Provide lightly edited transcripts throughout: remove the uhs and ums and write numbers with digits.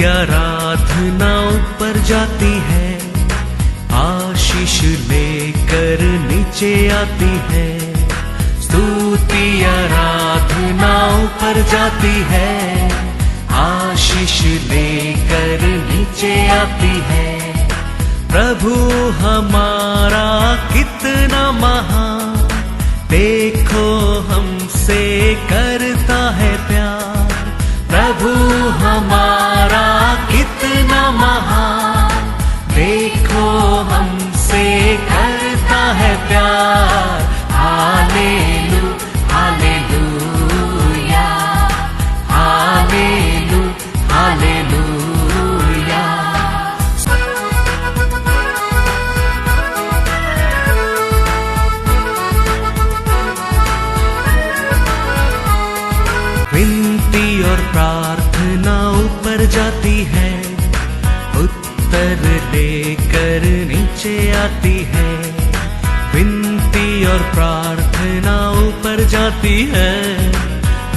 आराधना ऊपर जाती है, आशीष लेकर नीचे आती है। स्तुति आराधना ऊपर जाती है, आशीष लेकर नीचे आती है। प्रभु हमारा कितना महान, देखो हमसे करता है प्यार। प्रभु हमारा कितना महान, देखो हमसे करता है प्यार। हालेलू हालेलूया, हालेलू हालेलूया। विनती और प्रार्थना ऊपर जाती है, उत्तर लेकर नीचे आती है। विनती और प्रार्थना ऊपर जाती है,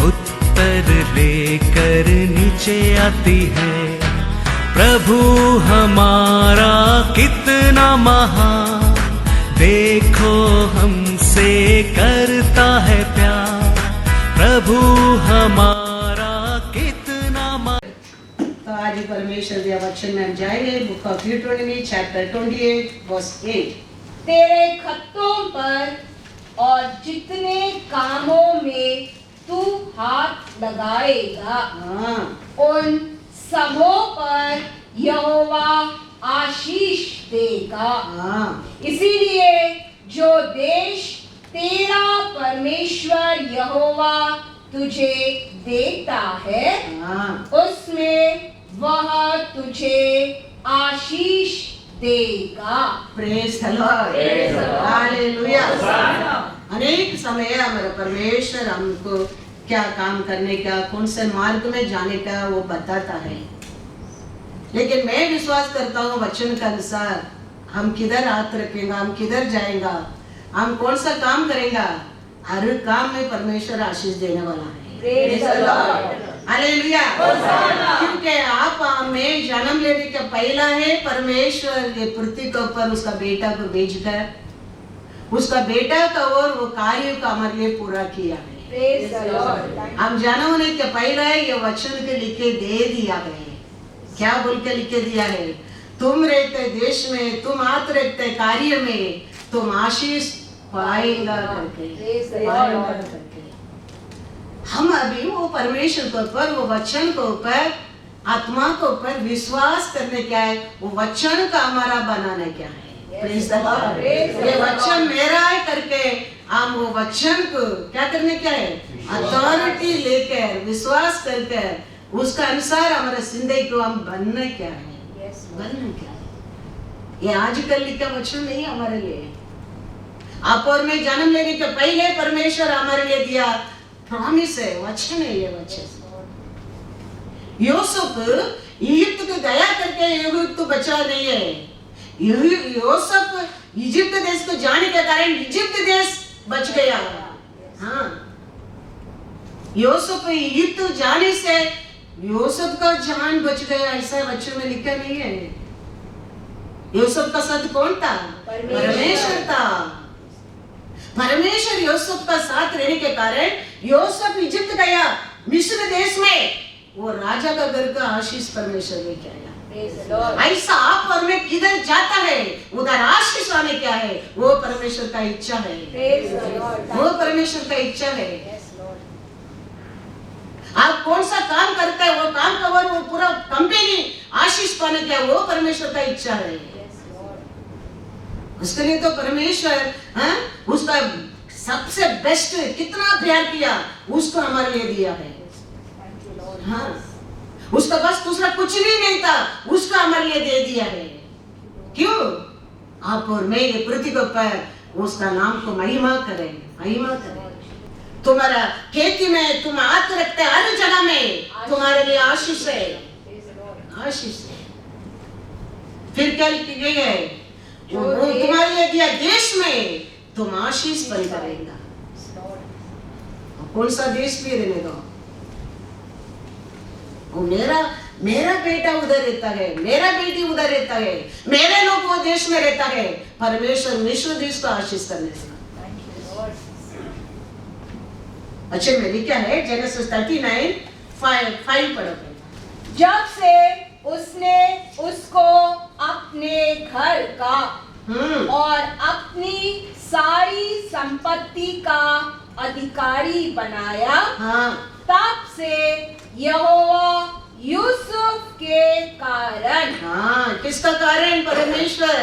उत्तर लेकर नीचे आती है। प्रभु हमारा कितना महान, देखो हमसे करता है प्यार। प्रभु हमारा कितना तो आज परमेश्वर के वचन में हम जाएंगे। Book of Deuteronomy chapter 28 verse 8। तेरे खत्तों पर और जितने कामों में तू हाथ लगाएगा, उन सबों पर यहोवा आशीष देगा। इसीलिए जो देश तेरा परमेश्वर यहोवा तुझे देता है, उसमें वह तुझे आशीष देगा। Praise the Lord, hallelujah. अनेक समय हमारा परमेश्वर हमको क्या काम करने का, कौन से मार्ग में जाने का वो बताता है। लेकिन मैं विश्वास करता हूँ वचन के अनुसार हम किधर हाथ रखेंगे, हम किधर जाएगा, हम कौन सा काम करेगा, हर काम में परमेश्वर आशीष देने वाला है। हालेलुया। क्योंकि आप में जन्म लेने के पहला है परमेश्वर ये पृथ्वी के ऊपर उसका बेटा को भेजकर, उसका बेटा का और वो कार्य का हमारे लिए पूरा किया है। हम जन्म होने के पहला है ये वचन के लिखे दे दिया है। क्या बोल के लिखे दिया है? तुम रहते देश में, तुम हाथ रखते कार्य में, तुम आशीष पाएगा करके। हम अभी वो परमेश्वर के ऊपर, वो वचन के ऊपर, आत्मा के ऊपर विश्वास करने क्या है, वो वचन का हमारा बनाना क्या है। Praise the Lord. ये वचन मेरा है करके हम वो वचन को क्या करने क्या है, अथॉरिटी लेकर विश्वास करके उसका अनुसार हमारा जिंदगी को हम बनना क्या है, बनना क्या है। ये आजकल लिखा वचन नहीं हमारे लिए। आप और मैं जन्म लेने के पहले परमेश्वर हमारे लिए दिया प्रॉमिस है, वचन है ये वचन। यूसुफ इजिप्ट को दया करके इजिप्ट तो बचा नहीं है। यूसुफ इजिप्ट देश को जाने के कारण इजिप्ट देश बच गया। हाँ, यूसुफ इजिप्ट जाने से यूसुफ का जान बच गया, ऐसा वचन में लिखा नहीं है। यूसुफ का साथ कौन था? परमेश्वर था। परमेश्वर यूसुफ का साथ रहने के कारण यूसुफ इजिप्ट गया, मिस्र देश में वो राजा का घर का आशीष परमेश्वर लेके आया। ऐसा आप और मैं किधर जाता है उधर आशीष आने क्या है, वो परमेश्वर का इच्छा है। वो परमेश्वर का इच्छा है। आप कौन सा काम करते हैं वो काम कवर, वो पूरा कंपनी आशीष पाने क्या, वो परमेश्वर का इच्छा है। उसके लिए तो परमेश्वर उसका सबसे बेस्ट कितना प्यार किया, उसको हमारे लिए दिया है। हाँ, उसका बस दूसरा कुछ भी नहीं था, उसका हमारे लिए दे दिया है। क्यों? आप और मैं ये पृथ्वी पर उसका नाम को महिमा करें, महिमा करें। तुम्हारा खेती में तुम हाथ रखते हर जगह में तुम्हारे लिए आशीष है, आशीष है। फिर क्या लिखी गई है? तुम्हारे लिए दिया देश में तुम आशीष बन करेगा। कौन सा देश भी रहने दो, वो मेरा बेटा उधर रहता है, मेरा बेटी उधर रहता है, मेरे लोग वो देश में रहता है। परमेश्वर मिस्र देश को आशीष करने लगा। अच्छा में लिखा है जेनेसिस 39:5 पढ़ो। जब से उसने उसको अपने घर का और अपनी सारी संपत्ति का अधिकारी बनाया, तब से यहोवा यूसुफ के कारण, किसका कारण? परमेश्वर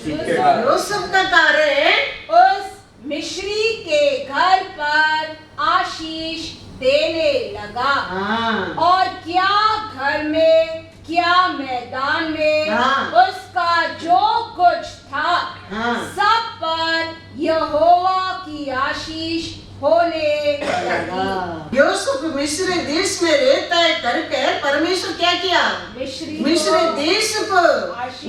यूसुफ का कारण उस मिस्री के घर पर आशीष देने लगा। और क्या घर में, क्या मैदान में उसका जो कुछ था, सब पर यहोवा की आशीष होने लगी। यूसुफ मिस्र देश में रहता है करके परमेश्वर क्या किया? मिस्र देश को,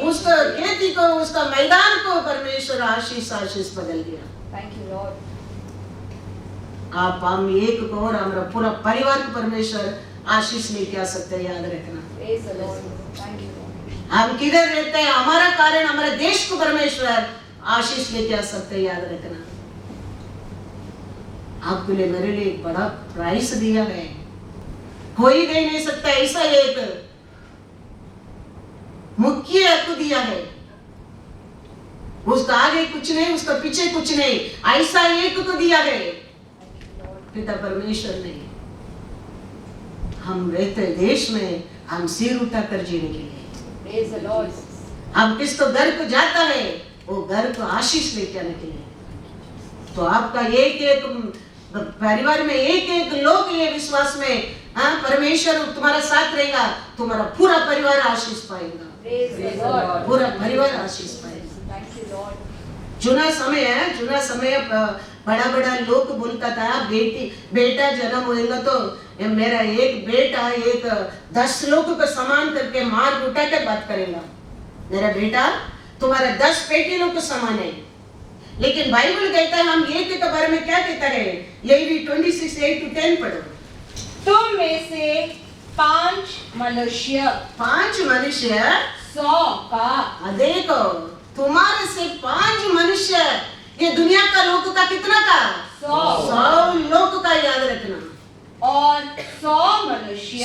उसका खेती को, उसका मैदान को परमेश्वर आशीष बदल दिया। Thank you Lord. आप हम एक को और हमारा पूरा परिवार को परमेश्वर आशीष लेके आ सकते हैं, याद रखना। Praise the Lord. Thank you Lord. हम किधर रहते हैं, हमारा कारण हमारे देश को परमेश्वर आशीष लेके आ सकते हैं, याद रखना। आपके लिए मेरे लिए एक बड़ा प्राइस दिया है, कोई दे नहीं सकता ऐसा एक मुख्य हक दिया है। उसका आगे कुछ नहीं, उसका पीछे कुछ नहीं, ऐसा एक को दिया है पिता परमेश्वर ने। हम रहते देश में हम सिर उठाकर जीने के लिए, प्रेज द लॉर्ड। हम किसको घर को जाता है वो घर को आशीष लेके आने के लिए। तो आपका एक एक परिवार में एक एक लोग ये विश्वास में परमेश्वर तुम्हारा साथ रहेगा, तुम्हारा पूरा परिवार आशीष पाएगा, पूरा परिवार आशीष पाएगा। चुना समय है, चुना समय बड़ा लोग बोलता था बेटा जन्म होएगा तो मेरा एक बेटा एक 10 लोगों को समान करके मार उठा के बात करेगा। मेरा बेटा तुम्हारा 10 बेटे लोग को समान है। लेकिन बाइबल कहता है, हम एक के बारे में क्या कहता है, लेवी 26:8-10 पढ़ो। तुम में से 5 मनुष्य 100 का, देखो तुम्हारे से 5 मनुष्य, ये दुनिया का लोग का कितना का? 100 लोग का, याद रखना। और 100 मनुष्य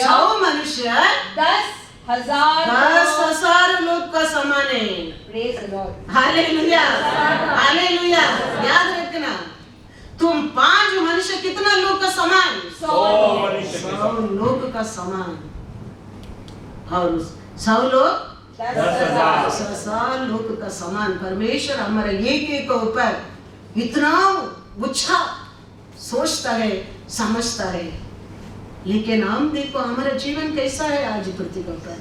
10,000 लोग का समान है। Praise the Lord. Hallelujah, hallelujah. याद रखना, तुम 5 मनुष्य कितना लोग का समान? 100 लोग का समान। और 100 लोग 10,000 लोग का समान। परमेश्वर हमारे एक एक के ऊपर इतना गुच्छा सोचता है, समझता है। लेकिन हम देखो हमारा जीवन कैसा है आज पृथ्वी पर,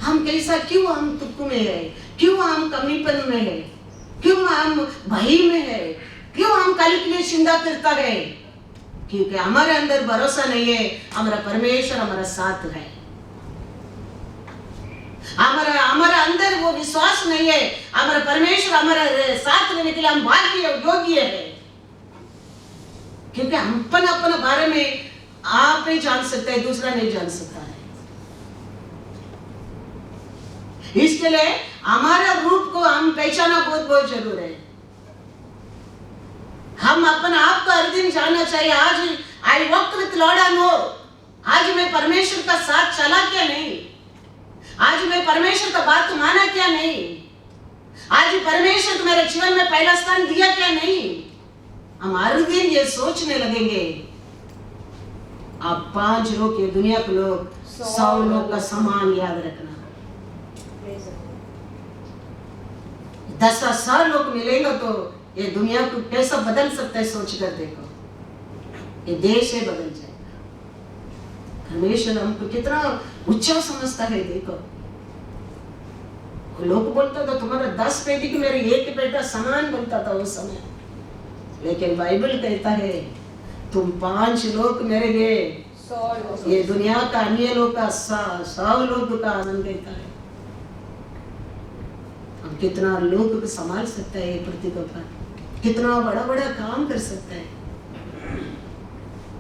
हम कैसा, क्यों हम तुक में है, क्यों हम कमीपन में है, क्यों हम भय में है, क्यों हम कल के लिए चिंता करता है? क्योंकि हमारे अंदर भरोसा नहीं है, हमारा परमेश्वर हमारा साथ है। हमारा अंदर वो विश्वास नहीं है, हमारा परमेश्वर हमारे साथ रहने के लिए हम भाग्य योग्य है। क्योंकि हम अपने बारे में आप ही जान सकते हैं, दूसरा नहीं जान सकता है। इसके लिए हमारा रूप को हम पहचाना बहुत जरूर है। हम अपना आप को हर दिन जानना चाहिए, आज I walk with Lord I know, आज मैं परमेश्वर का साथ चला क्या नहीं, आज मैं परमेश्वर का बात माना क्या नहीं, आज परमेश्वर को मेरे जीवन में पहला स्थान दिया क्या नहीं। हम हर दिन ये सोचने लगेंगे, आप 5 लोग, ये दुनिया के लोग 100 लोग का समान, याद रखना। 10,000 लोग मिलेंगे तो ये दुनिया को कैसा बदल सकता है, सोच कर देखो। ये देश है बदल जाएगा। परमेश्वर हमको कितना ऊंचा समझता है, देखो। लोग बोलता था तुम्हारा 10 बेटी को मेरे एक बेटा समान बोलता था उस समय। लेकिन बाइबल कहता है तुम 5 लोग मेरे लिए 100 लोग, ये दुनिया का अन्य लोग का 100 लोग का आनंद देता है। हम कितना लोग को संभाल सकता है, ये पृथ्वी पर कितना बड़ा काम कर सकता है,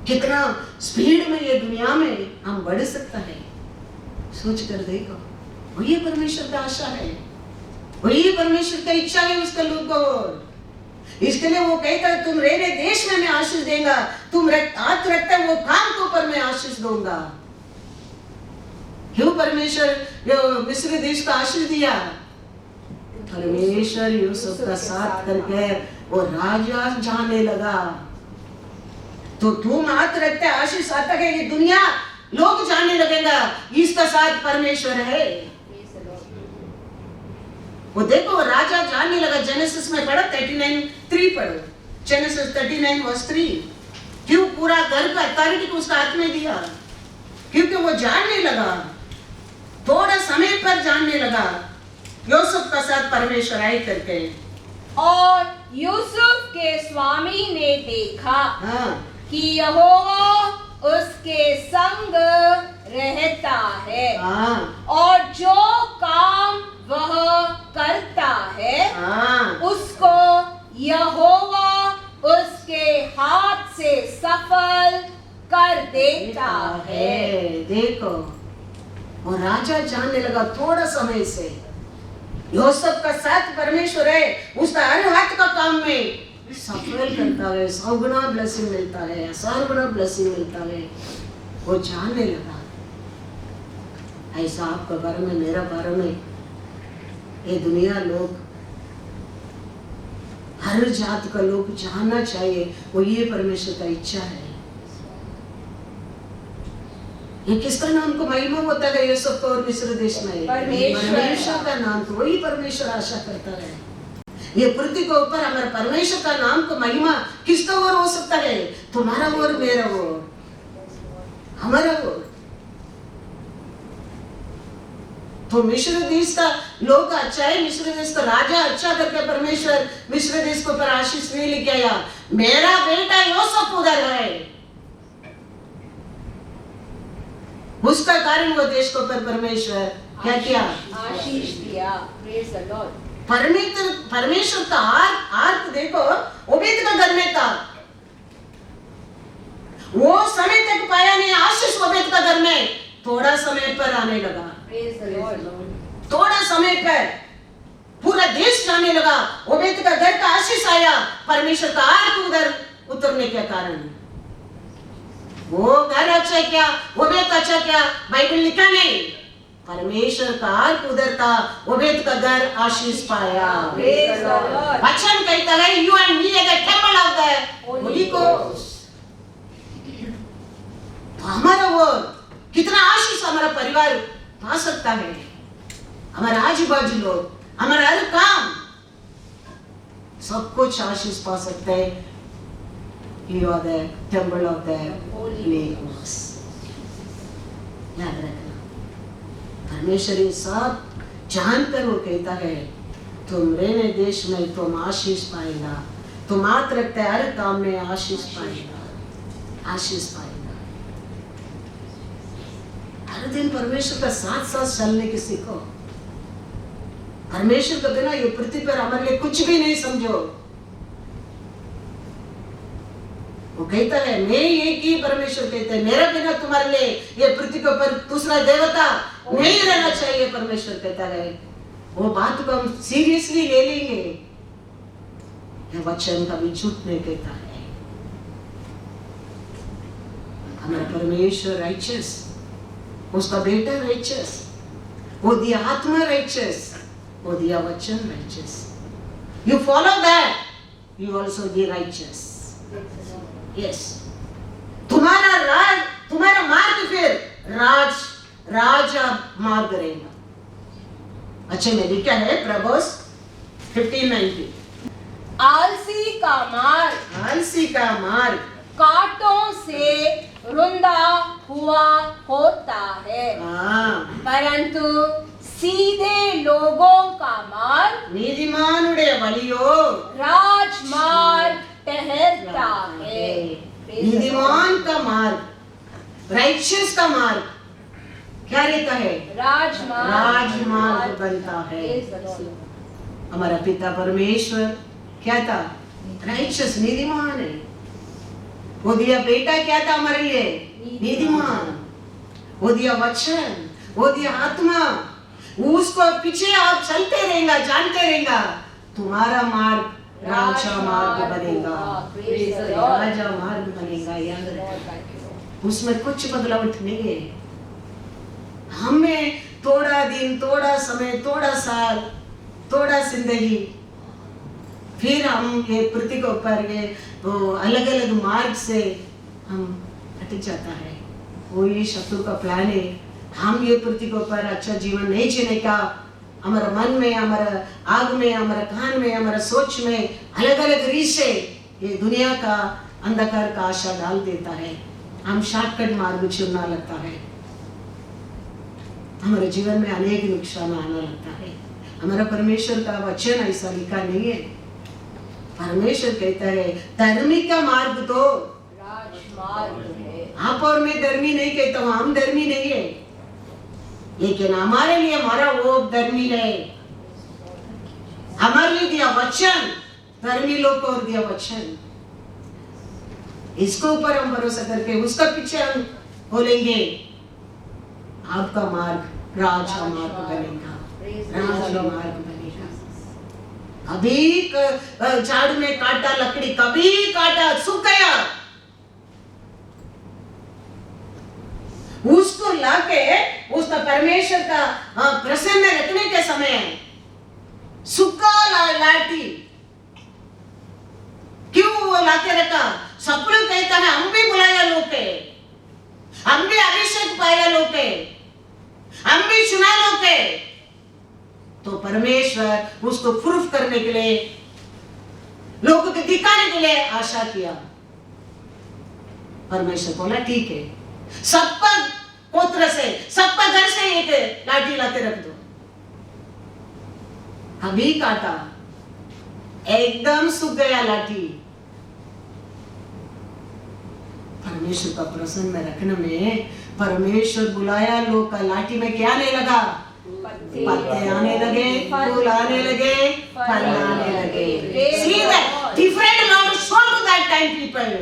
कितना स्पीड में ये दुनिया में हम बढ़ सकता है। सोच कर देखो, वही परमेश्वर का आशा है, वही परमेश्वर का इच्छा है उसका लोग को। इसके लिए वो कहता है तुम रहने देश में मैं आशीष देगा, तुम हाथ रखते वो काम के ऊपर मैं आशीष दूंगा। क्यों परमेश्वर मिस्र देश को आशीष दिया? परमेश्वर यूसुफ का साथ करके वो राजा जाने लगा। तो तुम हाथ रखते आशीष आता है, ये दुनिया लोग जानने लगेगा इसका साथ परमेश्वर है। वो देखो वो राजा जानने लगा। जेनेसिस में पढ़ो 39:3 पढ़ो, जेनेसिस 39:3। क्यों? पूरा घर का अथॉरिटी को उसका हाथ में दिया, क्योंकि वो जानने लगा, थोड़ा समय पर जानने लगा यूसुफ का साथ परमेश्वर आए करके। और यूसुफ के स्वामी ने देखा हाँ, कि यहोवा उसके संग रहता है, हाँ, और जो काम वह करता है हाँ, उसको यहोवा उसके हाथ से सफल कर देता है। देखो वो राजा जानने लगा थोड़ा समय से यूसुफ का साथ परमेश्वर है, उसका हर हाथ का काम में सफल करता है, 100 गुना ब्लेसिंग मिलता है, 1000 गुना ब्लेसिंग मिलता है। वो जानने लगा। ऐसा आपका बारे में, मेरा बारे में, ये दुनिया लोग, हर जात का लोग जानना चाहिए, वो ये परमेश्वर का इच्छा है। ये किसका नाम को महिमा होता है यूसुफ को और मिस्र देश में? परमेश्वर का नाम को वही परमेश्वर आशा करता है। ये पृथ्वी के ऊपर हमारे परमेश्वर का नाम को महिमा किसका और हो सकता है? तुम्हारा और मेरा और हमारा और। तो मिस्र देश का लोग अच्छा है, मिस्र देश का राजा अच्छा करके परमेश्वर मिस्र देश के ऊपर आशीष नहीं लेके आया। मेरा बेटा यूसुफ उधर है, उसका कारण वो देश के ऊपर परमेश्वर क्या किया? आशीष दिया। Praise the Lord. परमेश्वर का अर्थ देखो, ओबेद का घर में था, वो समय तक पाया नहीं आशीष ओबेद का घर में, थोड़ा समय पर आने लगा। Praise the Lord. थोड़ा समय पर पूरा देश जाने लगा, ओबेद का घर का आशीष आया परमेश्वर का अर्थ उधर उतरने के कारण। वो घर अच्छा क्या, ओबेद अच्छा क्या, बाइबल लिखा नहीं, परमेश्वर का अर्थ उधर था, ओबेद का घर आशीष पाया। Praise the Lord. वचन कहता है you and me are the temple of the Holy Ghost. हमारा वो कितना आशीष हमारा परिवार पा सकता है, हमारे आजू बाजू लोग, हमारा हर काम, सब कुछ आशीष पा सकते हैं। You are the temple of the Holy Ghost। याद रखना, परमेश्वर ये सब जानकर वो कहता है तुम रहने देश में तुम आशीष पाएगा, तुम हाथ रखते हर काम में आशीष पाएगा, आशीष पाएगा। हर दिन परमेश्वर का साथ साथ चलने की सीखो। परमेश्वर के बिना ये पृथ्वी पर हमारे लिए कुछ भी नहीं समझो। वो कहता है मैं एक ही परमेश्वर कहता है, मेरा बिना तुम्हारे लिए ये पृथ्वी के ऊपर दूसरा देवता नहीं रहना चाहिए। परमेश्वर कहता है, वो बात को हम सीरियसली ले लेंगे। ये वचन कभी झूठ नहीं कहता है। हमारा परमेश्वर राइचस, उसका बेटा राइचस, वो दिया आत्मा राइचस, वो दिया वचन righteous. You follow that, you also be righteous. Yes, तुम्हारा राज, तुम्हारा मार्ग फिर राजा मार्ग रहेगा। अच्छा में लिखा है प्रभुस 15:19। आलसी का मार्ग, आलसी का मार्ग कांटों से रुंधा हुआ होता है, परंतु सीधे लोगों का मार्ग नीतिमानुடைய வழியோ राजमार्ग ठहरता है। नीतिमान का मार्ग, राइचियस का मार्ग क्या रहता है? राजमार्ग बनता है। हमारा पिता परमेश्वर क्या था? राइचियस, नीतिमान है। वो दिया बेटा क्या था हमारे लिए? नीतिमान। वो दिया वचन, वो दिया आत्मा, उसको पीछे आप चलते रहेगा, जानते रहेगा, तुम्हारा मार्ग राजा मार्ग बनेगा, राजा मार्ग बनेगा। याद रखना, उसमें कुछ बदलावट नहीं है। हमें थोड़ा दिन, थोड़ा समय, थोड़ा साल, थोड़ा जिंदगी, फिर हम ये पृथ्वी के ऊपर ये अलग अलग मार्ग से हम हट जाता है। वो ये शत्रु का प्लान है, हम ये पृथ्वी के ऊपर अच्छा जीवन नहीं जीने का, हमारा मन में, हमारा आग में, हमारा कान में, हमारा सोच में अलग अलग रीसे ये दुनिया का अंधकार का आशा डाल देता है। हम शॉर्टकट मार्ग चुनना लगता है, हमारे जीवन में अनेक नुकसान आना लगता है। हमारा परमेश्वर का वचन ऐसा लिखा नहीं है। परमेश्वर कहता है धर्मी का मार्ग तो राजमार्ग है। आप और मैं धर्मी नहीं कहता हूँ, हम धर्मी नहीं है, लेकिन हमारे लिए हमारा वो धर्मी है। हमारे लिए दिया वचन, धर्मी लोग को दिया वचन, इसके ऊपर हम भरोसा करके उसका पीछे हम बोलेंगे, आपका मार्ग राजा मार्ग बनेगा, राजा मार्ग बनेगा। कभी झाड़ू में काटा, लकड़ी कभी काटा, सूख गया, उसको लाके उसका परमेश्वर का प्रसन्न रखने के समय सूखा लाठी क्यों वो लाके रखा? सब लोग कहता है हम भी बुलाया लोग के, हम भी अभिषेक पाया लोग के, हम भी चुना लोग के, तो परमेश्वर उसको प्रूफ करने के लिए, लोगों को दिखाने के लिए आशा किया। परमेश्वर बोला ठीक है, सबका गोत्र से, सबका घर से एक लाठी लाके रख दो। अभी काटा, एकदम सूख गया लाठी। परमेश्वर का प्रसन्न रखने में परमेश्वर बुलाया लोग का लाठी में क्या आने लगा? पत्ते आने लगे, फूल आने लगे, फल आने लगे। See that different Lord showed to that time people.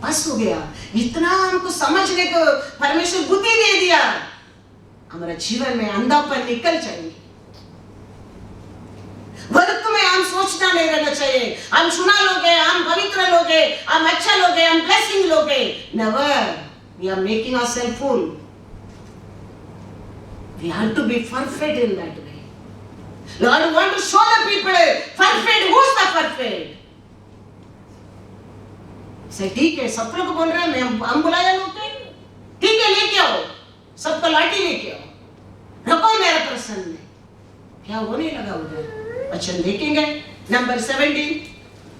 बस हो गया, इतना हमको समझने को परमेश्वर बुद्धि दे दिया, हमारा जीवन में अंधापन निकल जाएंगे। वक्त में हम सोचना नहीं रहना चाहिए हम सुना लोग हैं, हम पवित्र लोग हैं, हम अच्छा लोग हैं, हम ब्लेसिंग लोग हैं। Never, we are making ourselves fool. We have to be perfect in that way. Lord want to show the people perfect. Who's the perfect? से ठीक है, सब लोग बोल रहे हैं हम बुलाया लोग के, ठीक है लेके आओ, सबका लाठी लेके आओ, रखो मेरा प्रसन्न में। क्या होने लगा उधर? वचन देखेंगे नंबर 17,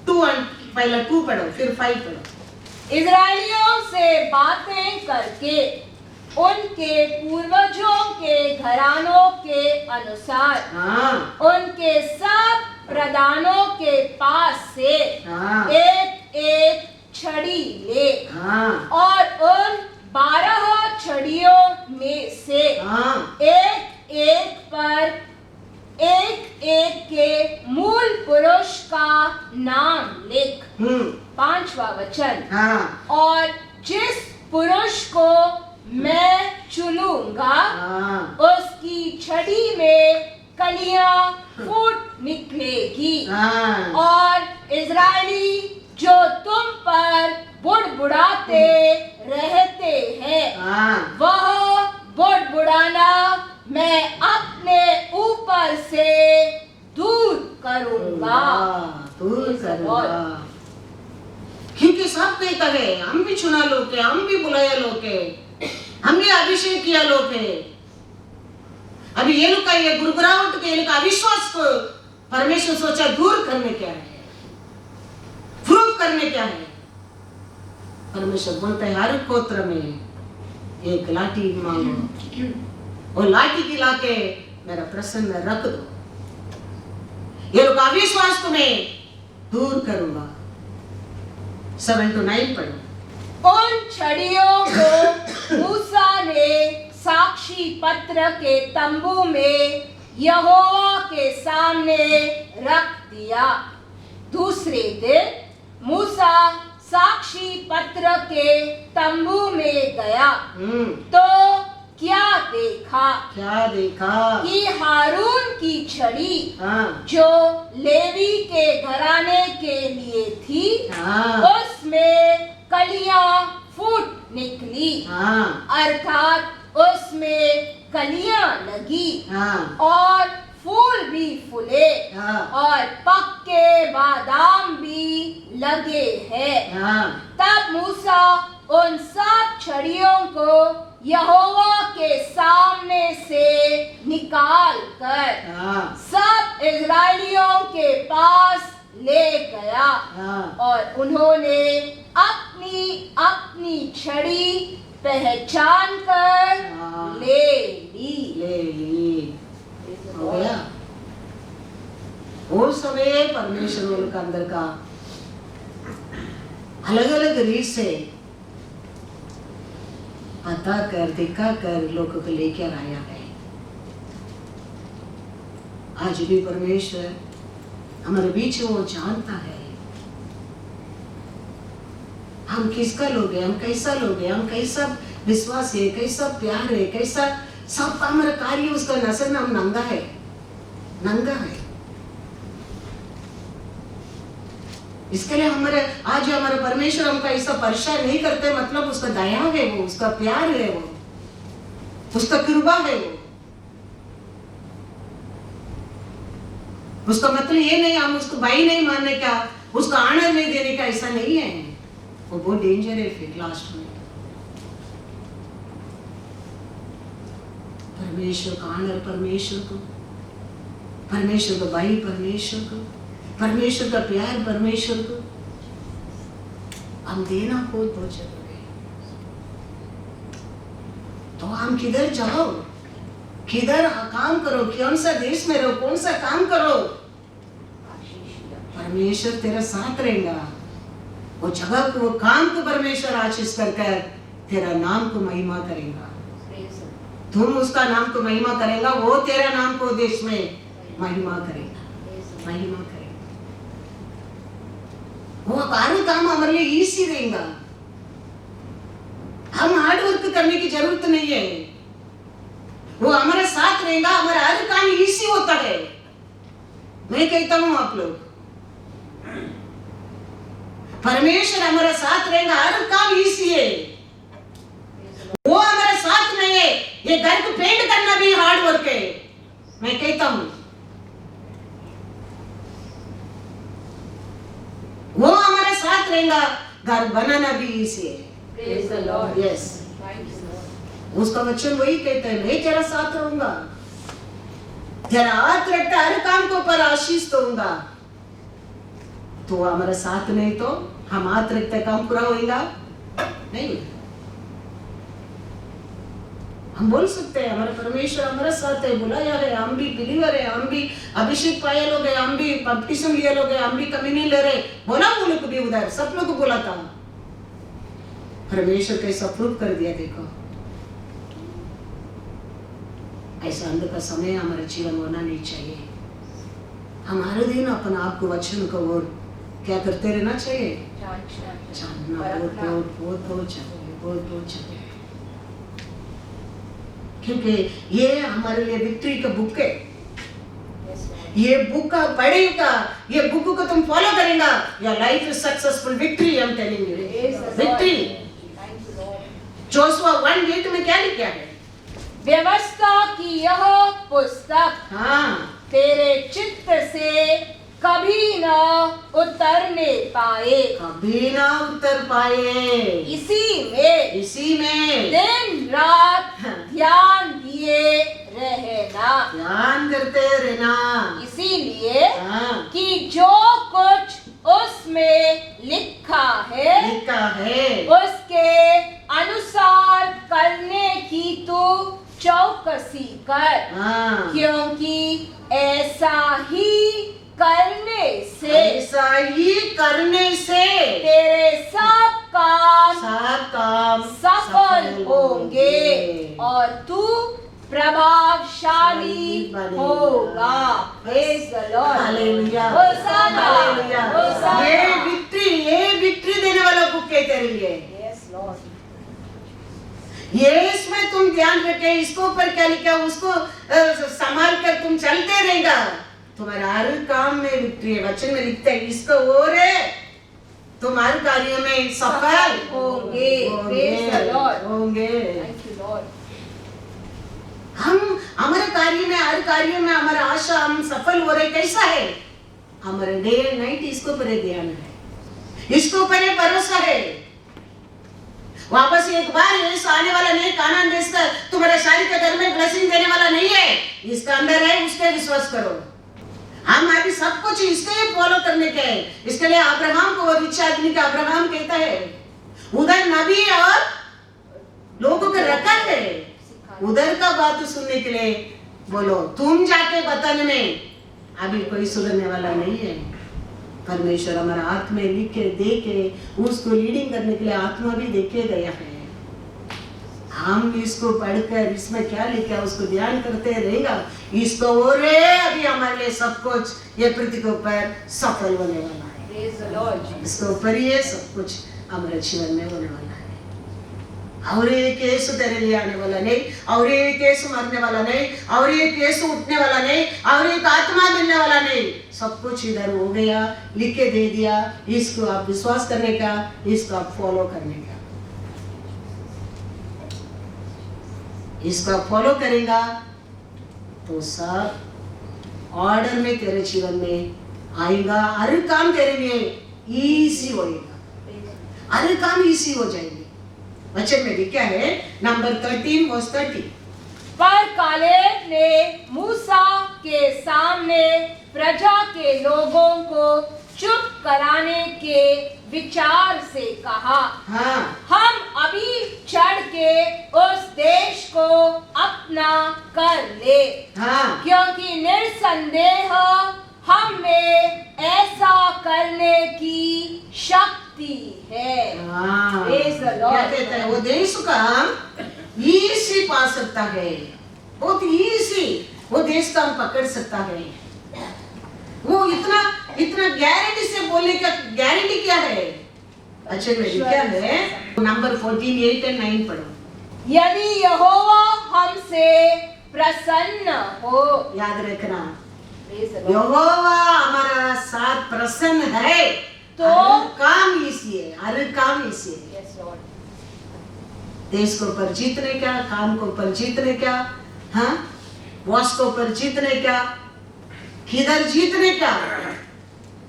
2 and पहला 2 पढ़ो फिर 5 पढ़ो। इजराइलियों से बातें करके उनके पूर्वजों के घरानों के अनुसार उनके सब प्रधानों के पास से एक एक छड़ी ले और उन 12 छड़ियों में से एक एक पर एक एक के मूल पुरुष का नाम लिख। 5वां वचन, और जिस पुरुष को मैं चुनूंगा उसकी छड़ी में कलियां फूट निकलेगी और इजरायली जो तुम पर बुड़बुड़ाते रहते हैं वह बुड़बुड़ाना मैं अपने ऊपर से दूर करूंगा। क्योंकि सब कहता है हम भी चुना लोग के, हम भी बुलाया लोग के, हम भी अभिषेक किया लोग के। अभी ये लोग का ये गुरगुराहट के, ये लोग का अविश्वास को परमेश्वर सोचा दूर करने क्या है, प्रूफ करने क्या है। परमेश्वर बोलता है हर गोत्र में एक लाठी मांगो और लाठी दिला के मेरा प्रसन्न रख दो, ये लोग अविश्वास को मैं दूर करूंगा। 7 to 9 पढ़ो। उन छड़ियों को मूसा ने साक्षी पत्र के तंबू में यहोवा के सामने रख दिया। दूसरे दिन मूसा साक्षी पत्र के तंबू में गया तो क्या देखा क्या देखा कि हारून की छड़ी हाँ जो लेवी के घराने के लिए थी हाँ उसमें कलियां फूट निकली, हाँ अर्थात उसमें कलियां लगी हाँ और फूल भी फूले हाँ और पक्के बादाम भी लगे हैं। हाँ तब मूसा उन सब छड़ियों को यहोवा के सामने से निकाल कर हाँ सब इजरायलियों के पास ले गया हाँ और उन्होंने अपनी अपनी छड़ी पहचान कर हाँ। ले ली। ले ली हो गया। वो समय परमेश्वर उनका अंदर का अलग अलग रीत से बता कर दिखा कर लोगों को लेकर आया है। आज भी परमेश्वर हमारे बीच वो जानता है हम किसका लोग हैं, हम कैसा लोग हैं, हम कैसा विश्वास है, कैसा प्यार है, कैसा सब हमारा कार्य उसका नजर में हम नंगा है, नंगा है। इसके लिए हमारे आज हमारा परमेश्वर हमको ऐसा परेशान नहीं करते, मतलब उसका दया है, वो उसका प्यार है, वो उसका कृपा है, वो उसका मतलब ये नहीं हम उसको भाई नहीं मानने का, उसका आनर नहीं देने का, ऐसा नहीं है। वो बहुत डेंजर है फिर लास्ट में। परमेश्वर का आनर परमेश्वर को, परमेश्वर का भाई परमेश्वर को, परमेश्वर का प्यार परमेश्वर को हम देना बहुत बहुत जरूरी है। तो हम किधर जाओ, किधर काम करो, कौन सा देश में रहो, कौन सा काम करो, परमेश्वर तेरा साथ रहेगा। वो जगह को, वो काम को परमेश्वर आशीष कर तेरा नाम को महिमा करेगा। तुम उसका नाम को महिमा करेगा, वो तेरा नाम को देश में महिमा करेगा, महिमा करेगा। वो हर काम हमारे लिए ईजी रहेगा। हम हार्ड वर्क करने की जरूरत नहीं है, वो हमारे साथ रहेगा, हमारा हर काम ईजी होता है। मैं कहता हूं आप लोग, परमेश्वर हमारे साथ रहेगा, हर काम ईजी है। वो हमारे साथ नहीं है, ये घर को पेंट करना भी हार्ड वर्क है। मैं कहता हूं वो हमारे साथ रहेगा, घर बनाना भी ईजी है। यस, उसका वचन वही कहता है, मैं तेरा साथ रहूंगा, तेरा हाथ रखता हर काम को पर आशीष दूंगा। तो हमारा साथ नहीं तो हम हाथ रखते काम पूरा होगा नहीं। हम बोल सकते हैं हमारा परमेश्वर हमारे साथ है, बुलाया है, हम भी बिलीवर है, हम भी अभिषेक पाए लोग हैं, हम भी बपतिस्म लिए लोग हैं, हम भी कम्युनियन ले रहे, बोला वो लोग भी उधर सब लोग को बोला था। परमेश्वर कैसा प्रूव कर दिया देखो। ऐसा अंध का समय हमारे जीवन होना नहीं चाहिए। हमारे दिन अपने आप को वचन को और क्या करते रहना चाहिए, जानना बहुत चाहिए। क्योंकि ये हमारे लिए विक्ट्री का बुक है। ये बुक का पढ़ेगा, ये बुक को तुम फॉलो करेगा, your life is successful. Victory I am telling you, victory. Joshua 1:8 में क्या लिखा है? व्यवस्था की यह पुस्तक हाँ तेरे चित्त से कभी न उतरने पाए, कभी ना उतर पाए, इसी में दिन रात ध्यान दिए रहना, ध्यान करते रहना। इसीलिए हाँ कि जो कुछ उसमें लिखा है उसके अनुसार करने की तू चौकसी कर, हाँ क्योंकि ऐसा ही करने से तेरे सब काम सफल होंगे और तू प्रभावशाली होगा। Praise the Lord. Hallelujah, hosanna, hallelujah. Hosanna. ये विक्ट्री देने वाला बुक है तेरे लिए। Yes, Lord. ये इसमें तुम ध्यान रखे, इसको ऊपर क्या लिखा उसको संभाल कर तुम चलते रहेगा, तुम्हारा हर काम में विक्ट्री है। वचन में लिखता है इसको और है, तुम हर कार्य में सफल होंगे। Praise the Lord. होंगे। Thank you, Lord. हम हमारे कार्य में, हर कार्य में हमारा आशा, हम सफल हो रहे कैसा है? हमारे डे एंड नाइट इसको पर ध्यान है, इसको पर भरोसा है। वापस एक बार यीशु आने वाला नहीं, कानान देश का तुम्हारे शादी के घर में ब्लेसिंग देने वाला नहीं है, इसका अंदर है, उसके विश्वास करो। हम अभी सब कुछ इसके लिए फॉलो करने के है। इसके लिए अब्राहम को, रिच आदमी का अब्राहम कहता है, उधर नबी और लोगों को रखा है, उधर का बात सुनने के लिए बोलो, तुम जाके बताने में अभी कोई सुधरने वाला नहीं है। परमेश्वर हमारा आत्मा लिखे दे के उसको लीडिंग करने के लिए आत्मा भी देखे गया है। हम इसको पढ़कर इसमें क्या लिखा है उसको ध्यान करते रहेगा, इसको और अभी हमारे लिए सब कुछ ये पृथ्वी के ऊपर सफल होने वाला है। Praise the Lord. इसके ऊपर ये सब कुछ हमारे जीवन में होने वाला है। और एक यीशु तेरे लिए आने वाला नहीं, और एक यीशु मरने वाला नहीं, और एक यीशु उठने वाला नहीं, और एक आत्मा मिलने वाला नहीं। सब कुछ इधर हो गया, लिख के दे दिया। इसको आप विश्वास करने का, इसको आप फॉलो करने का, इसको आप फॉलो करेगा तो सब ऑर्डर में तेरे जीवन में आएगा। हर काम तेरे लिए इजी होएगा, हर काम इजी हो जाएंगे। वचन में लिखा है नंबर 13 वर्स 30, पर कालेब ने मूसा के सामने प्रजा के लोगों को चुप कराने के विचार से कहा, हाँ हम अभी चढ़ के उस देश को अपना कर ले, हाँ क्योंकि निर्संदेह हम में ऐसा करने की शक्ति है। हाँ। Praise the Lord. क्या कहता है वो देश का हम इजी पा सकता है, बहुत इजी वो देश का हम पकड़ सकता है। वो इतना इतना गारंटी से बोलने का गारंटी क्या है? अच्छा में क्या है नंबर 14, 8 और 9 पढ़ो। यदि यहोवा हमसे प्रसन्न हो, याद रखना, Praise the Lord. यहोवा हमारा साथ प्रसन्न है तो हर काम इसी है, हर काम इसी है। Yes, Lord. देश को ऊपर जीतने का, काम को ऊपर जीतने का, हाँ बॉस को ऊपर जीतने का, किधर जीतने का,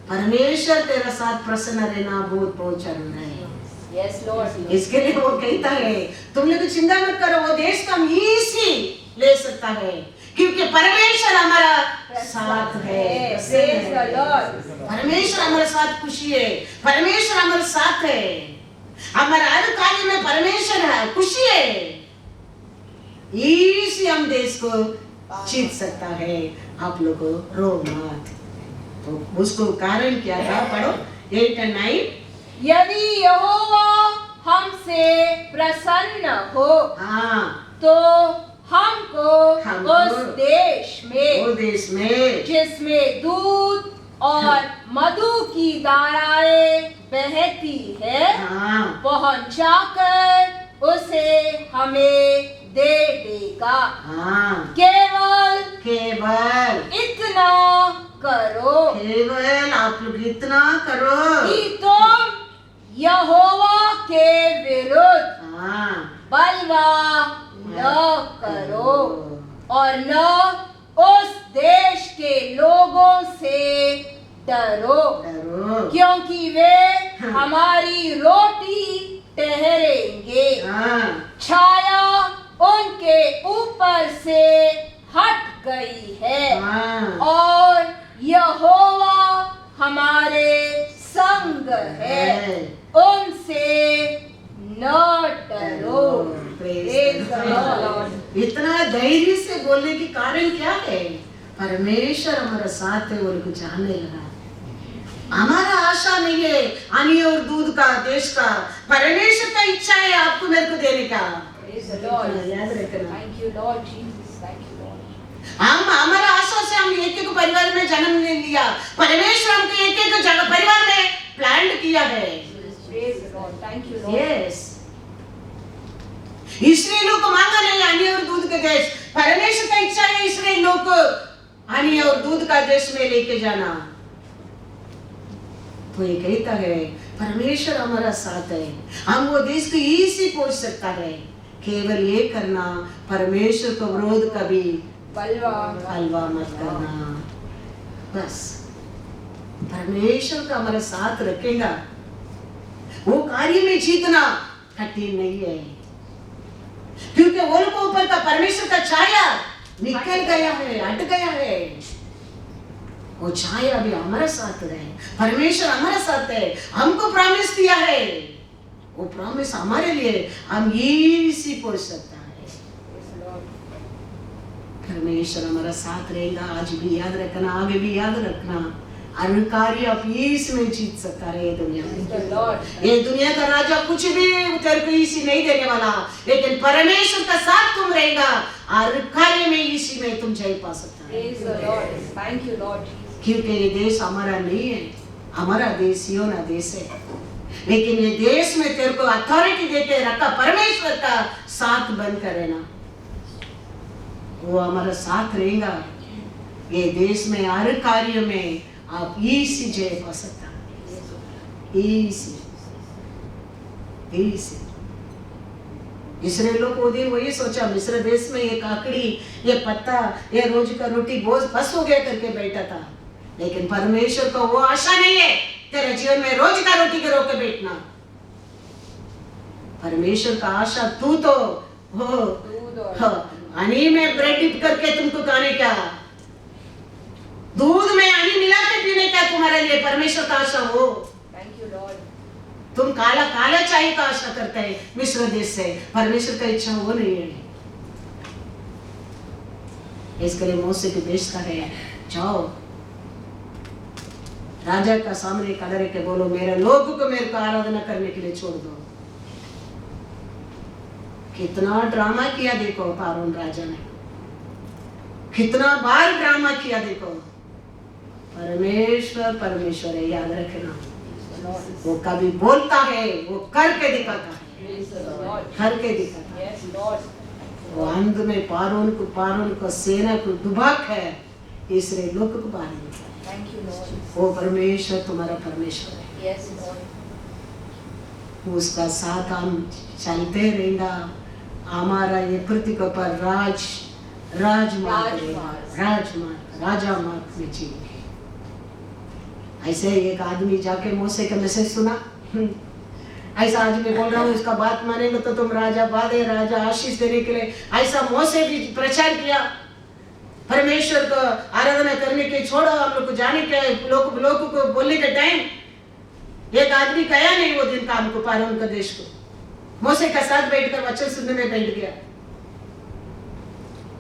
परमेश्वर तेरा साथ प्रसन्न रहना बहुत बहुत जरूरी है। Yes, Lord. इसके लिए वो कहता है तुम लोग चिंता मत करो, वो देश का इसी ले सकता है क्योंकि परमेश्वर हमारा साथ है। Praise the Lord. परमेश्वर हमारे साथ खुशी है, परमेश्वर हमारे साथ है, हमारे हर कार्य में परमेश्वर है, खुशी है। इसी हम देश को जीत सकता है। आप लोग रो मत। तो उसको कारण क्या था, पढ़ो 8 और 9। यदि यहोवा हमसे प्रसन्न हो, हाँ तो हमको उस वो देश में जिसमें दूध और मधु की धाराएं बहती है, हाँ पहुंचाकर उसे हमें दे देगा। हाँ केवल इतना करो केवल आप लोग इतना करो कि तुम यहोवा के विरुद्ध हाँ बलवा न करो और न उस देश के लोगों से डरो, क्योंकि वे हमारी रोटी ठहरेंगे। हाँ छाया उनके ऊपर से हट गई है हाँ और यहोवा हमारे संग है, उनसे न डरो। Praise the Lord. इतना धैर्य से बोलने के कारण क्या है? परमेश्वर हमारा साथ है और कुछ जानने लगा। हमारा आशा नहीं है पानी और दूध का, देश का, परमेश्वर का इच्छा है आपको मेरे को देने का। Praise the Lord. याद रखना। Thank you, Lord Jesus. Thank you, Lord. हम हमारा आशा से हम एक एक परिवार में जन्म ले लिया, परमेश्वर हमको एक एक जगह परिवार में प्लान किया है। Praise the Lord. Thank you, Lord. Yes. Israel को मांगा नहीं आनी और दूध का देश, परमेश्वर का इच्छा है इसराइल को आनी और दूध का देश में लेके जाना। तो ये कहता है परमेश्वर हमारा साथ है, हम वो देश को इसी पहुंच सकता है, केवल ये करना परमेश्वर को विरोध कभी हलवा मत करना। बस परमेश्वर का हमारा साथ रखेगा, वो कार्य में जीतना कठिन नहीं है, क्योंकि वो लोग ऊपर का परमेश्वर का छाया निकल गया है, हट गया है। वो छाया भी हमारे साथ रहे, परमेश्वर हमारे साथ है, हमको प्रॉमिस दिया है, वो प्रॉमिस हमारे लिए हम इसी पहुंच सकता है। परमेश्वर हमारा साथ रहेगा, आज भी याद रखना, आगे भी याद रखना, हर कार्य आप इसमें जीत सकता है। ये दुनिया में, ये दुनिया का राजा कुछ भी तेरे को इसी नहीं देने वाला, लेकिन परमेश्वर का साथ तुम रहेगा, हर कार्य में इसी में तुम जय पा सकता है। क्योंकि ये देश हमारा नहीं है, हमारा देश योना देश है, लेकिन ये देश में तेरे को अथॉरिटी देके रखा परमेश्वर का साथ बनकर रहना, वो हमारा साथ रहेगा। ये देश में हर कार्य में आप इसी जय पा सकता है, इसी। इसराइल लोग वो दिन वही सोचा, मिस्र देश में ये काकड़ी, ये पत्ता, ये रोज का रोटी बहुत बस हो गया करके बैठा था, लेकिन परमेश्वर को वो आशा नहीं है तेरे जीवन में रोज का रोटी के रोके बैठना। परमेश्वर का आशा तू तो हो हनी में ब्रेड डिप करके तुमको खाने का, दूध में हनी मिला के पीने का तुम्हारे लिए परमेश्वर का आशा हो। तुम काला काला चाय का आशा करते हैं मिस्र देश से, परमेश्वर का इच्छा वो नहीं है। इसके लिए मूसा के देश का है, जाओ राजा का सामने खड़े रह के बोलो, मेरे लोगों को मेरे को आराधना करने के लिए छोड़ दो। कितना ड्रामा किया देखो फारून राजा ने, कितना बार ड्रामा किया देखो। परमेश्वर परमेश्वर है, याद रखना, वो कभी बोलता है वो करके दिखाता है, करके दिखाता है। वो अंत में पारून को सेना को डुबाक है, इसलिए लोग को बाहर निकाला। वो परमेश्वर तुम्हारा परमेश्वर है, उसका साथ हम चलते रहेगा। हमारा ये पृथ्वी के ऊपर राजमार्ग राजा मार्ग में जिएंगे। ऐसे एक आदमी जाके मूसा का मैसेज सुना, ऐसा आज मैं बोल रहा हूँ, इसका बात मानेंगे तो तुम राजा वादे राजा आशीष देने के लिए ऐसा मूसा भी प्रचार किया। परमेश्वर को आराधना करने के छोड़ो, हम लोग को जाने के लोगों को बोलने के टाइम एक आदमी कहा नहीं वो दिन काम को पारून का देश को, मूसा का साथ बैठकर वचन सुनने में बैठ गया।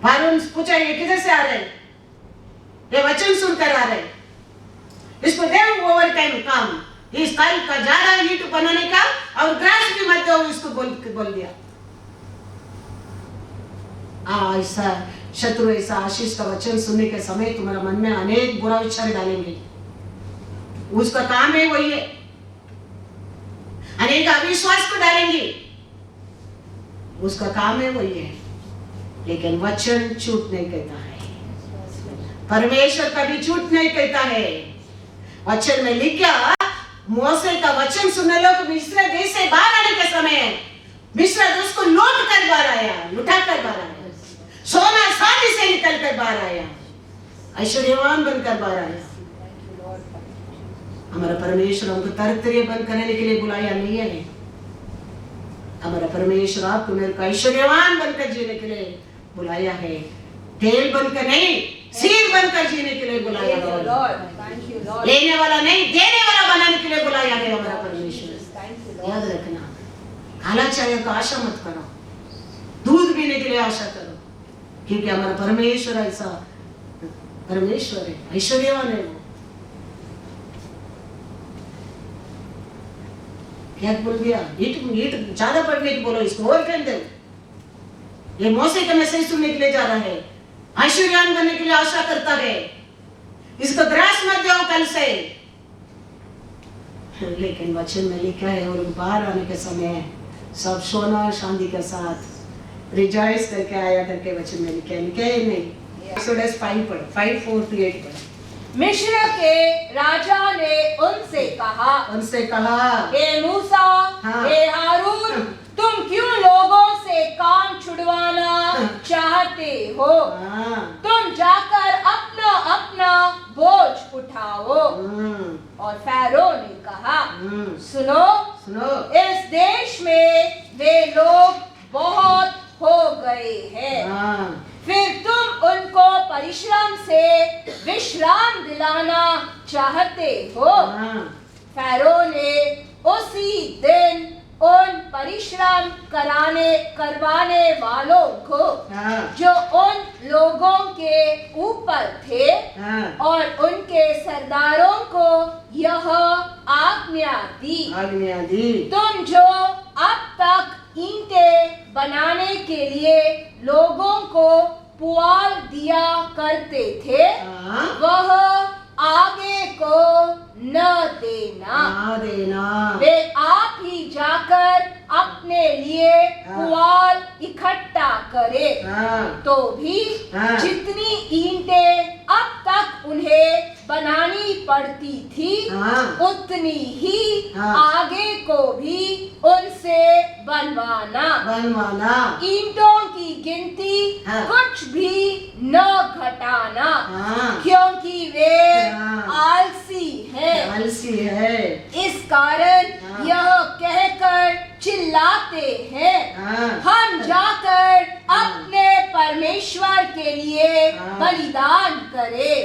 पारून पूछा ये किधर से आ रहे, ये वचन सुनकर आ रहे, इसको दे ओवर टाइम काम, इस काल का ज्यादा ईंट बनाने का और ग्रास भी मत दो, इसको बोल दिया। ऐसा शत्रु ऐसा आशीष का वचन सुनने के समय तुम्हारा मन में अनेक बुरा विचार डालेंगे, उसका काम है वही है, अनेक अविश्वास को डालेंगे, उसका काम है वही है। लेकिन वचन झूठ नहीं कहता है, परमेश्वर कभी झूठ नहीं कहता है। वचन में लिखा मूसा का वचन सुनने लोग मिस्र देश से बाहर आने के समय मिस्र देश को लौट कर बाहर आया, लुटा कर बाहर आया, सोना चांदी से निकल कर बाहर आया, ऐश्वर्यवान बनकर बाहर आया। हमारा परमेश्वर हमको तरतरिये बन करने के लिए बुलाया नहीं है, हमारा परमेश्वर आपको मेरे को ऐश्वर्यवान बनकर जीने के लिए बुलाया है, तेल बनकर नहीं सिर बनकर जीने के लिए बुलाया है, लेने वाला नहीं देने वाला बनाने के लिए बुलाया है हमारा परमेश्वर। याद रखना, खाना चाय का आशा मत करो, दूध पीने के लिए आशा करो, क्योंकि हमारा परमेश्वर ऐसा परमेश्वर है, ऐश्वर्यवान है। वो क्या बोल दिया, ईट ज्यादा पढ़ने की बोलो, इसको और कर दो। ये मूसा का मैसेज सुनने के लिए जा रहा है, ऐश्वर्यवान बनने के लिए आशा करता है, इसको ग्रास मत दो कल से। लेकिन वचन में लिखा है और बाहर आने के समय सब सोना चांदी के साथ रिजॉइस करके आया करके वचन में लिखा है नहीं? एक्सोडस 5 पढ़, 5:4-8 पढ़। मिस्र के राजा ने उनसे कहा, हे मूसा, हाँ। हे हारून, तुम क्यों लोगों से काम छुड़वाना चाहते हो? तुम जाकर अपना अपना बोझ उठाओ। और फैरो ने कहा, सुनो, इस देश में वे लोग बहुत हो गए हैं। फिर तुम उनको परिश्रम से विश्राम दिलाना चाहते हो। फैरो ने उसी दिन उन परिश्रम करवाने वालों को जो उन लोगों के ऊपर थे और उनके सरदारों को यह आज्ञा दी, तुम जो अब तक ईंटें बनाने के लिए लोगों को पुआल दिया करते थे, वह आगे को न देना। वे आप ही जाकर अपने लिए पुआल इकट्ठा करे। तो भी जितनी ईंटें अब तक उन्हें बनानी पड़ती थी, उतनी ही आगे को भी उनसे बनवाना। ईंटों की गिनती कुछ भी न घटाना, क्योंकि वे आलसी है। इस कारण यह कहकर चिल्लाते हैं, हम जाकर अपने परमेश्वर के लिए बलिदान करें।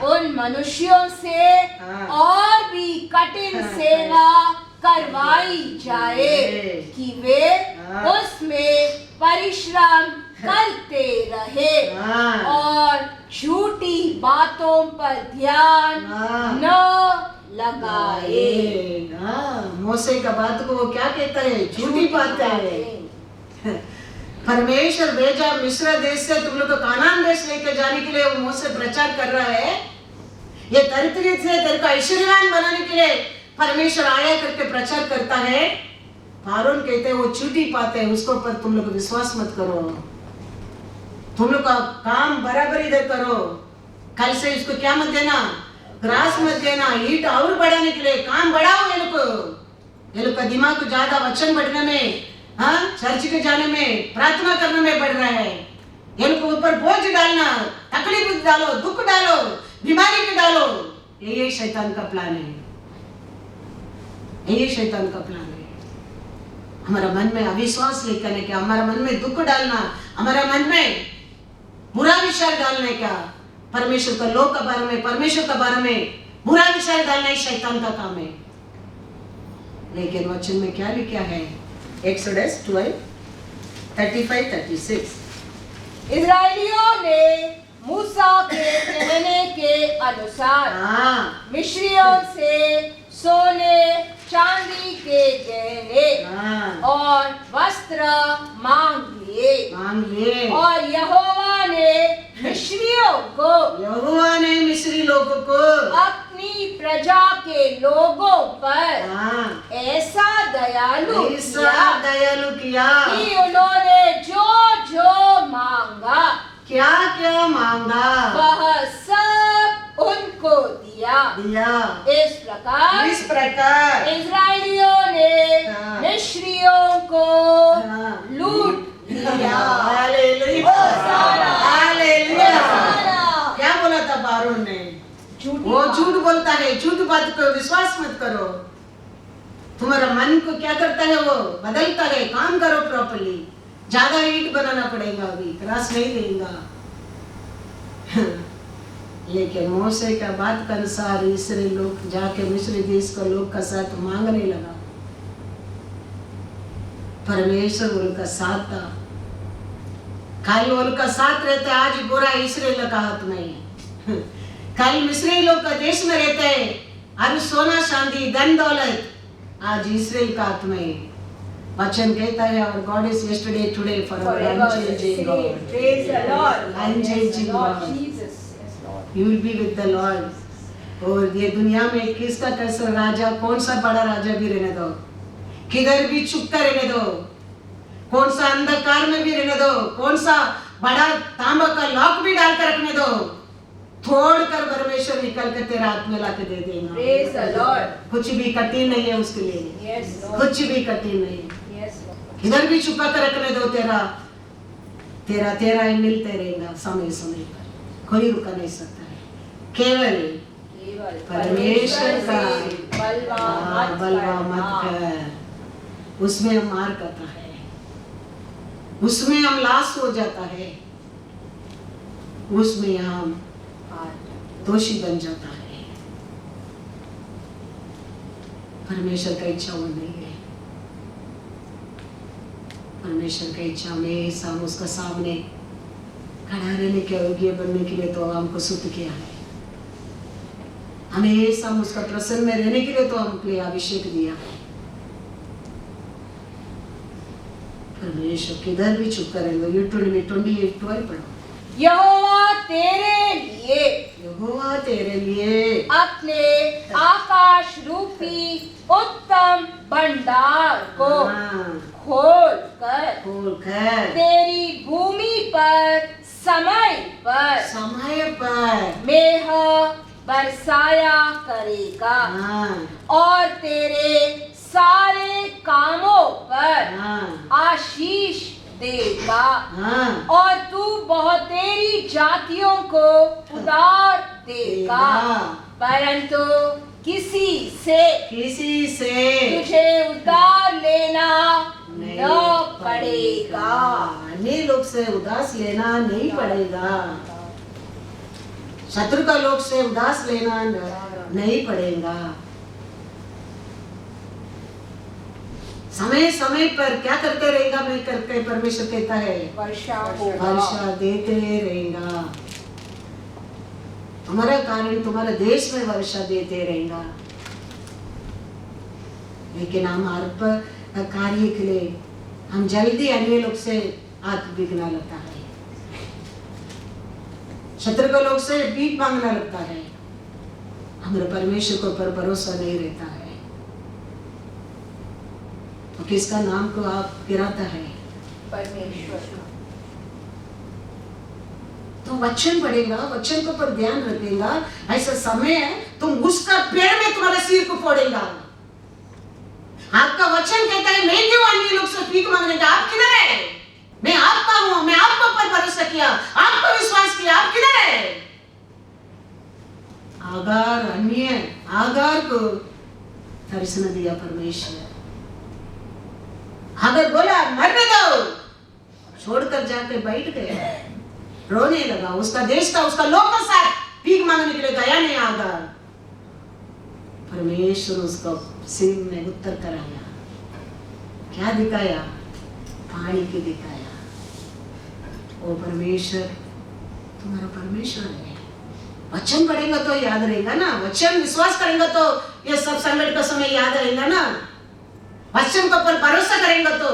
उन मनुष्यों से और भी कठिन सेवा करवाई जाए कि वे उसमें परिश्रम करते रहे और झूठी बातों पर ध्यान न लगाए। मूसा का बात को वो क्या कहता है? झूठी बात है। परमेश्वर भेजा मिस्र देश से तुम लोग को कानान देश लेकर जाने के लिए वो मूसा प्रचार कर रहा है। ये धरती से तेरे को ऐश्वर्यवान बनाने के लिए परमेश्वर आया करके प्रचार करता है। हारून कहते हैं वो झूठी बात है, उसको पर तुम लोग विश्वास मत करो। तुम लोग का काम बराबर इधर करो। कल से इसको क्या मत देना? ग्रास मत देना। ईट और बढ़ाने के लिए काम बढ़ाओ। ये लोग का दिमाग ज्यादा वचन बढ़ने में, चर्च के जाने में, प्रार्थना करने में बढ़ रहा है। ये लोग के ऊपर बोझ डालना, तकलीफ डालो, दुख डालो, बीमारी के डालो। यही शैतान का प्लान है। यही शैतान का प्लान है। हमारा मन में अविश्वास लेकर क्या, हमारा मन में दुख डालना, हमारा मन में बुरा विचार डालने का, परमेश्वर का लोक के बारे में, परमेश्वर के बारे में बुरा विचार डालना ही शैतान का काम है। लेकिन वचन में क्या लिखा है? एक्सोडस 12:35-36। इस्राएलियों ने मूसा के कहने के अनुसार मिस्रियों से सोने चांदी के गहने और वस्त्र मांग लिए। और यहोवा ने मिस्री लोगों को अपनी प्रजा के लोगों पर ऐसा दयालु किया कि उन्होंने जो मांगा, क्या मांगा, वह सब उनको दिया। इस प्रकार इस्राएलियों ने मिस्रियों को लूट लिया। क्या बोला था हारून ने? वो झूठ बोलता है। झूठ बात को विश्वास मत करो। तुम्हारा मन को क्या करता है? वो बदलता है। काम करो प्रॉपर्ली। ज्यादा ईट बनाना पड़ेगा, अभी त्रास नहीं देगा। लेकिन मूसा का बात के अनुसार इस्राएल लोग जाके मिस्र देश का लोग का साथ मांगने लगा। परमेश्वर उनका साथ था। कल उनका साथ रहता है, आज बुरा इस्राएल का हाथ में है। कल मिस्री लोग का देश में रहते हैं, आज सोना चांदी धन दौलत आज इस्राएल का हाथ में है। वचन कहता है और God is yesterday today forever unchanging God. Praise the Lord. Unchanging God. Jesus, yes Lord. You will be with the Lord. और ये दुनिया में किसका कैसा राजा, कौन सा बड़ा राजा भी रहने दो, किधर भी चुप कर रहने दो, कौन सा अंधकार में भी रहने दो, कौन सा बड़ा तांबा का लॉक भी डाल कर रखने दो, तोड़कर परमेश्वर निकल के तेरा हाथ में लाके दे देगा। Praise the Lord. कुछ भी कठिन नहीं है उसके लिए, Yes, Lord. कुछ भी कठिन नहीं है। Yes, Lord. इधर भी छुपा कर रखने दो, तेरा तेरा तेरा ही मिलते रहेगा समय समय पर, कोई रुका नहीं सकता है। केवल केवल परमेश्वर का से बलवा मत कर, उसमें हम मार करता है, उसमें हम लाश हो जाता है, उसमें हम दोषी बन जाता है। परमेश्वर का इच्छा वो नहीं है। परमेश्वर का इच्छा हमेशा हम उसका सामने खड़ा रहने के योग्य बनने के लिए तो हमको शुद्ध किया है, हमेशा हम उसका प्रसन्न में रहने के लिए तो हमको लिए अभिषेक दिया है। परमेश्वर किधर भी चुप करेंगे। यूट्यूब में 28:12 पढ़ो। यहोवा तेरे लिए, यहोवा तेरे लिए अपने आकाश रूपी उत्तम भंडार को खोल कर तेरी भूमि पर समय पर मेघ बरसाया करेगा और तेरे सारे कामों पर आशीष देगा और तू बहुतेरी जातियों को उधार देगा, परंतु किसी से तुझे उधार लेना न पड़ेगा। अन्य लोग से उदास लेना नहीं पड़ेगा, शत्रु का लोग से उदास लेना नहीं पड़ेगा। समय समय पर क्या करते रहेगा मैं करके, परमेश्वर कहता है वर्षा देते रहेगा, तुम्हारा कारण तुम्हारे देश में वर्षा देते रहेगा। लेकिन हम अर्प कार्य के लिए हम जल्दी अन्य लोग से हाथ बिगना लगता है, शत्रु के लोग से भीख मांगना लगता है, हमारे परमेश्वर को पर भरोसा नहीं रहता है। तो किसका नाम को आप गिराता है? परमेश्वर। तो वचन पढ़ेगा, वचन को पर ध्यान रखेगा, ऐसा समय है तुम उसका पैर में तुम्हारे सिर को फोड़ेगा। आपका वचन कहता है मैं क्यों अन्य लोग से भीख मांगने का, आप किधर है? मैं आपका हूं, मैं आपको पर भरोसा किया, आपको विश्वास किया, आप किधर है? आगार को दर्शन दिया परमेश्वर, अगर बोला मरने दो, छोड़कर जाके बैठ गया, रोने लगा। उसका देश का, उसका लोग का साथ भीख मांगने के लिए गया नहीं आगार। परमेश्वर उसको सिर में उत्तर कराया, क्या दिखाया? पानी के दिखाया। ओ परमेश्वर तुम्हारा परमेश्वर है। वचन पढ़ेगा तो याद रहेगा ना, वचन विश्वास करेंगे तो ये सब संकट का समय याद रहेगा ना, वचन को पर भरोसा करेंगे तो।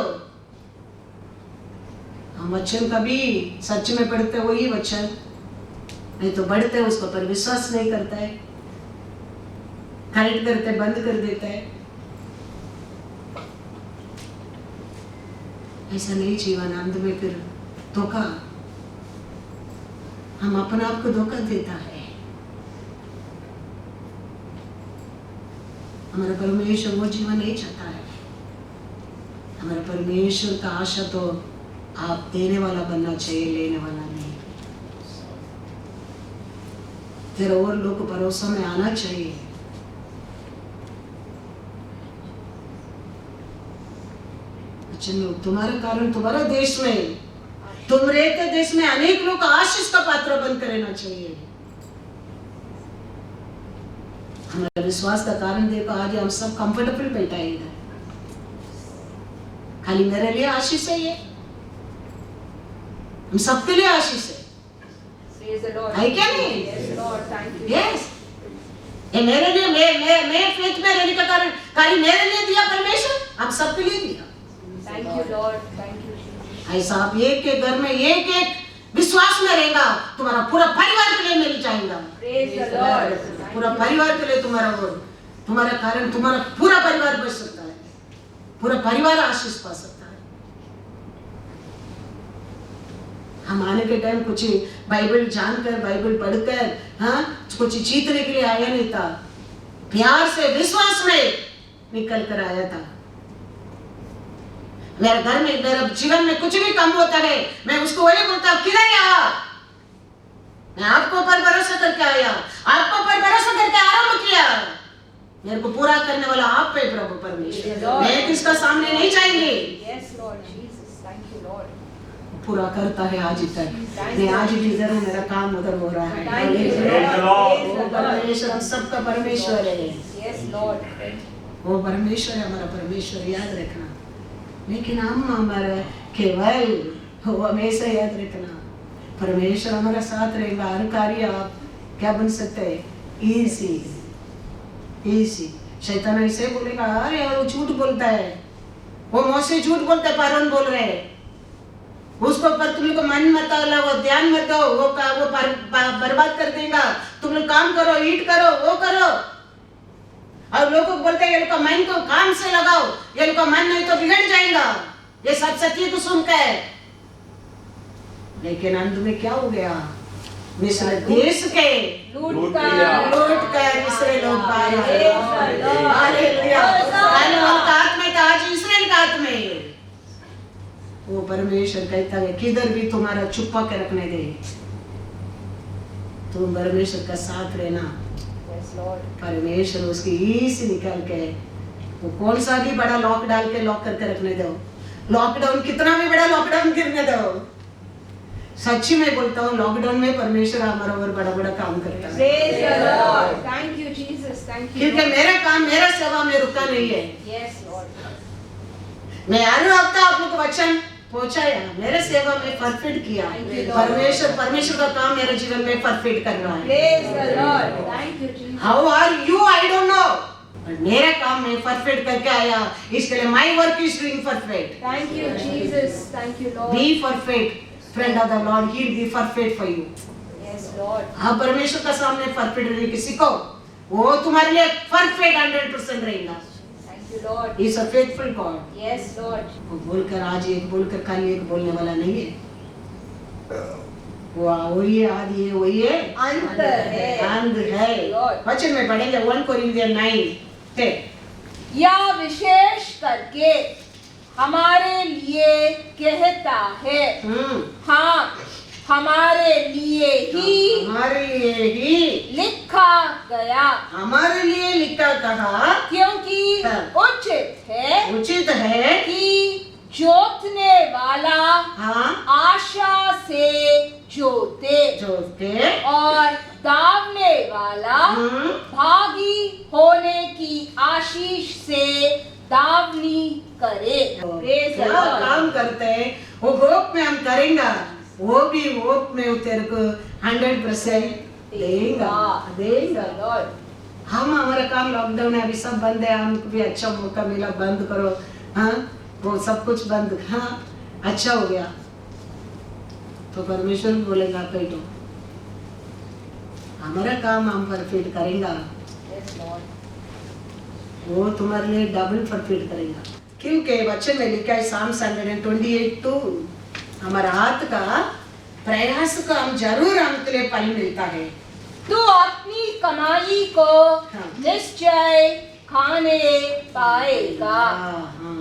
हम वचन कभी सच में पढ़ते वही वचन, नहीं तो बढ़ते उसको पर विश्वास नहीं करता है, करेक्ट करते बंद कर देता है। ऐसा नहीं जीवन, अंत में फिर धोखा, हम अपने आप को धोखा देता है। हमारा परमेश्वर वो जीवन नहीं चाहता है। हमारा परमेश्वर का आशा तो आप देने वाला बनना चाहिए, लेने वाला नहीं। तेरा और लोग को भरोसा में आना चाहिए। तुम्हारे कारण तुम्हारे देश में, तुम रहते देश में अनेक लोग आशीष का पात्र बनकर रहना चाहिए। हमारे विश्वास का कारण देखो, आज हम सब कंफर्टेबल बैठा है इधर, खाली मेरे लिए आशीष है, ये हम सबके लिए आशीष है क्या नहीं? यस, ये मेरे लिए, मैं फेथ में रहने का कारण खाली मेरे लिए दिया परमेश्वर, हम सबके लिए दिया। Thank you Lord, thank you। ऐसा आप एक एक घर में एक एक विश्वास में रहेगा, तुम्हारा पूरा परिवार के लिए मिल जाएगा। Praise the Lord। पूरा परिवार के लिए तुम्हारा कारण तुम्हारा पूरा परिवार बच सकता है, पूरा परिवार आशीष पा सकता है। हम आने के टाइम कुछ बाइबल जानकर, बाइबल पढ़कर, हाँ, कुछ जीतने के लिए आया नहीं था। प्यार से, विश्वास में निकल कर आया था। मेरे घर में, मेरे जीवन में कुछ भी कम होता है, मैं उसको वही बोलता हूँ, किधर आया? मैं आपको पर भरोसा करके आया, आपको पर भरोसा करके आरंभ किया। मेरे को पूरा करने वाला आप पे प्रभु परमेश्वर, मैं किसका सामने नहीं चाहिए। Yes, Lord Jesus. Thank you, Lord. पूरा करता है आज तक। मैं आज भी इधर हूँ, मेरा काम उधर हो रहा है। Thank you, वो Lord. परमेश्वर हम सबका परमेश्वर है। Yes, Lord. वो परमेश्वर है, हमारा परमेश्वर, याद रखना। लेकिन हम हमारा केवल वो हमेशा याद रखना, परमेश्वर हमारा साथ रहेगा। हर कार्य आप क्या बन सकते हैं? इजी। शैतान ऐसे बोलेगा, अरे वो झूठ बोलता है, वो मौसे झूठ बोलता है, पारण बोल रहे हैं, उसको पर तुम लोग को मन मत लगाओ, वो ध्यान मत दो, वो बर्बाद कर देगा। तुम लोग काम करो, ईट करो, वो करो। और लोगों को बोलते हैं ये लोग का मन को काम से लगाओ, ये लोग का मन नहीं तो बिगड़ जाएगा। ये सब सत्य को सुनकर, लेकिन अंत में क्या हो गया? मिस्र देश के लूट कर इसराइल लोग बाहर आए। हालेलुया। का हाथ में था, आज इसराइल का हाथ में। वो परमेश्वर कहता है किधर भी तुम्हारा छुपा के रखने दे, तुम परमेश्वर का साथ रहना। परमेश्वर उसकी ई से निकल के वो कौन सा भी बड़ा लॉक डाल के लॉक करके रखने दो, लॉकडाउन कितना भी बड़ा लॉकडाउन गिरने दो। सच्ची में बोलता हूँ, लॉकडाउन में परमेश्वर हमारा और बड़ा बड़ा काम करता है। Thank you, Jesus. Thank you. क्योंकि मेरा काम, मेरा सेवा में रुका नहीं है। Yes, Lord. मैं हर हफ्ता आप लोग को वचन पहुंचाया, मेरे सेवा में परफेक्ट किया। परमेश्वर का काम मेरे जीवन में परफेक्ट कर रहा है। Praise the Lord. Thank you, Jesus. How are you? I don't know. पर मेरा काम में परफेक्ट करके आया, इसके लिए my work is doing perfect. Thank you, Jesus. Thank you, Lord. Be perfect, friend of the Lord. He will be perfect for you. Yes, Lord. आप परमेश्वर का सामने परफेक्ट रहने की सीखो, वो तुम्हारे लिए परफेक्ट 100% रहेगा। Thank you, Lord. He is a faithful God. Yes, Lord. वो बोलकर आज एक बोलकर कल एक बोलने वाला नहीं है। वो वही है, आदि है, वही है, अंत है। अंत है। वचन में पढ़ेंगे 1 कोरिन्थियन 9:10। यह विशेष करके हमारे लिए कहता है, हाँ, हमारे लिए ही लिखा गया, हमारे लिए लिखा कहा, क्योंकि हाँ। उचित है कि जोतने वाला हाँ, आशा से जोते और दावने वाला भागी होने की आशीष से दावनी करे। Praise the क्या Lord. काम करते हैं, वो होप में हम करेंगे, वो भी होप में तेरे को 100% देगा। Praise the Lord. हम हमारा काम लॉकडाउन है, अभी सब बंद है, हमको भी अच्छा मौका मिला, बंद करो, हाँ, वो सब कुछ बंद, हाँ, अच्छा हो गया तो परमेश्वर भी बोलेगा बैठो, हमारा काम हम परफेक्ट करेंगे, Yes, Lord. वो तुम्हारे लिए डबल परफेक्ट करेगा। क्योंकि वचन में लिखा है Psalm 128:2, हमारा हाथ का प्रयास का हम जरूर हमके लिए फल मिलता है। तू अपनी कमाई को निश्चय खाने पाएगा,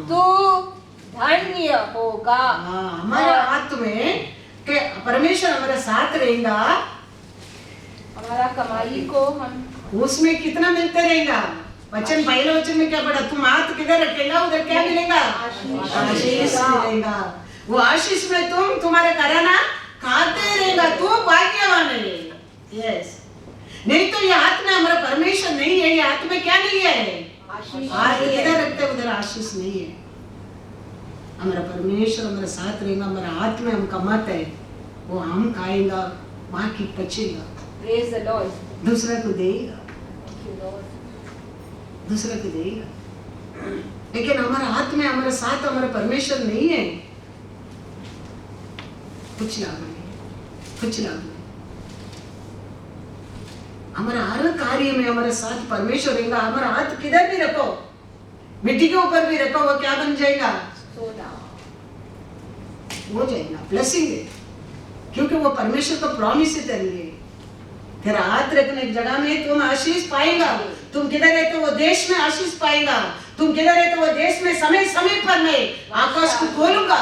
तू धन्य होगा। हमारा हाथ में के परमेश्वर हमारा साथ रहेगा, हमारा कमाई को हम उसमें कितना मिलते रहेगा। वचन पहले वचन में क्या पढ़ा, तुम हाथ किधर रखेगा उधर क्या मिलेगा, आशीष मिलेगा। वो आशीष में तुम्हारे घराना खाते रहेगा, तू भाग्यवान है। यस, नहीं तो ये हाथ में हमारा परमेश्वर नहीं है, ये हाथ में क्या नहीं है, हाथ किधर रखते उधर आशीष नहीं है। हमारा परमेश्वर हमारे साथ रहेगा, हमारा हाथ में हम कमाते हैं, वो हम खाएगा, बाकी बचेगा, Praise the Lord. दूसरा को देगा, Thank you, Lord. दूसरा को देगा। लेकिन हमारा हाथ में हमारे साथ हमारा परमेश्वर नहीं है, कुछ लाभ नहीं, कुछ लाभ नहीं। हमारा हर कार्य में हमारे साथ परमेश्वर रहेगा। हमारा हाथ किधर भी रखो, मिट्टी के ऊपर भी रखो, वो क्या बन जाएगा, सोना। हो जाएगा, ब्लेसिंग है। क्योंकि वो परमेश्वर का प्रॉमिस है तेरे लिए। तेरा हाथ रखने की जगह में तुम आशीष पाएगा। तुम किधर है तो वो देश में आशीष पाएगा। तुम किधर है तो वो देश में समय समय पर मैं आकाश को खोलूंगा।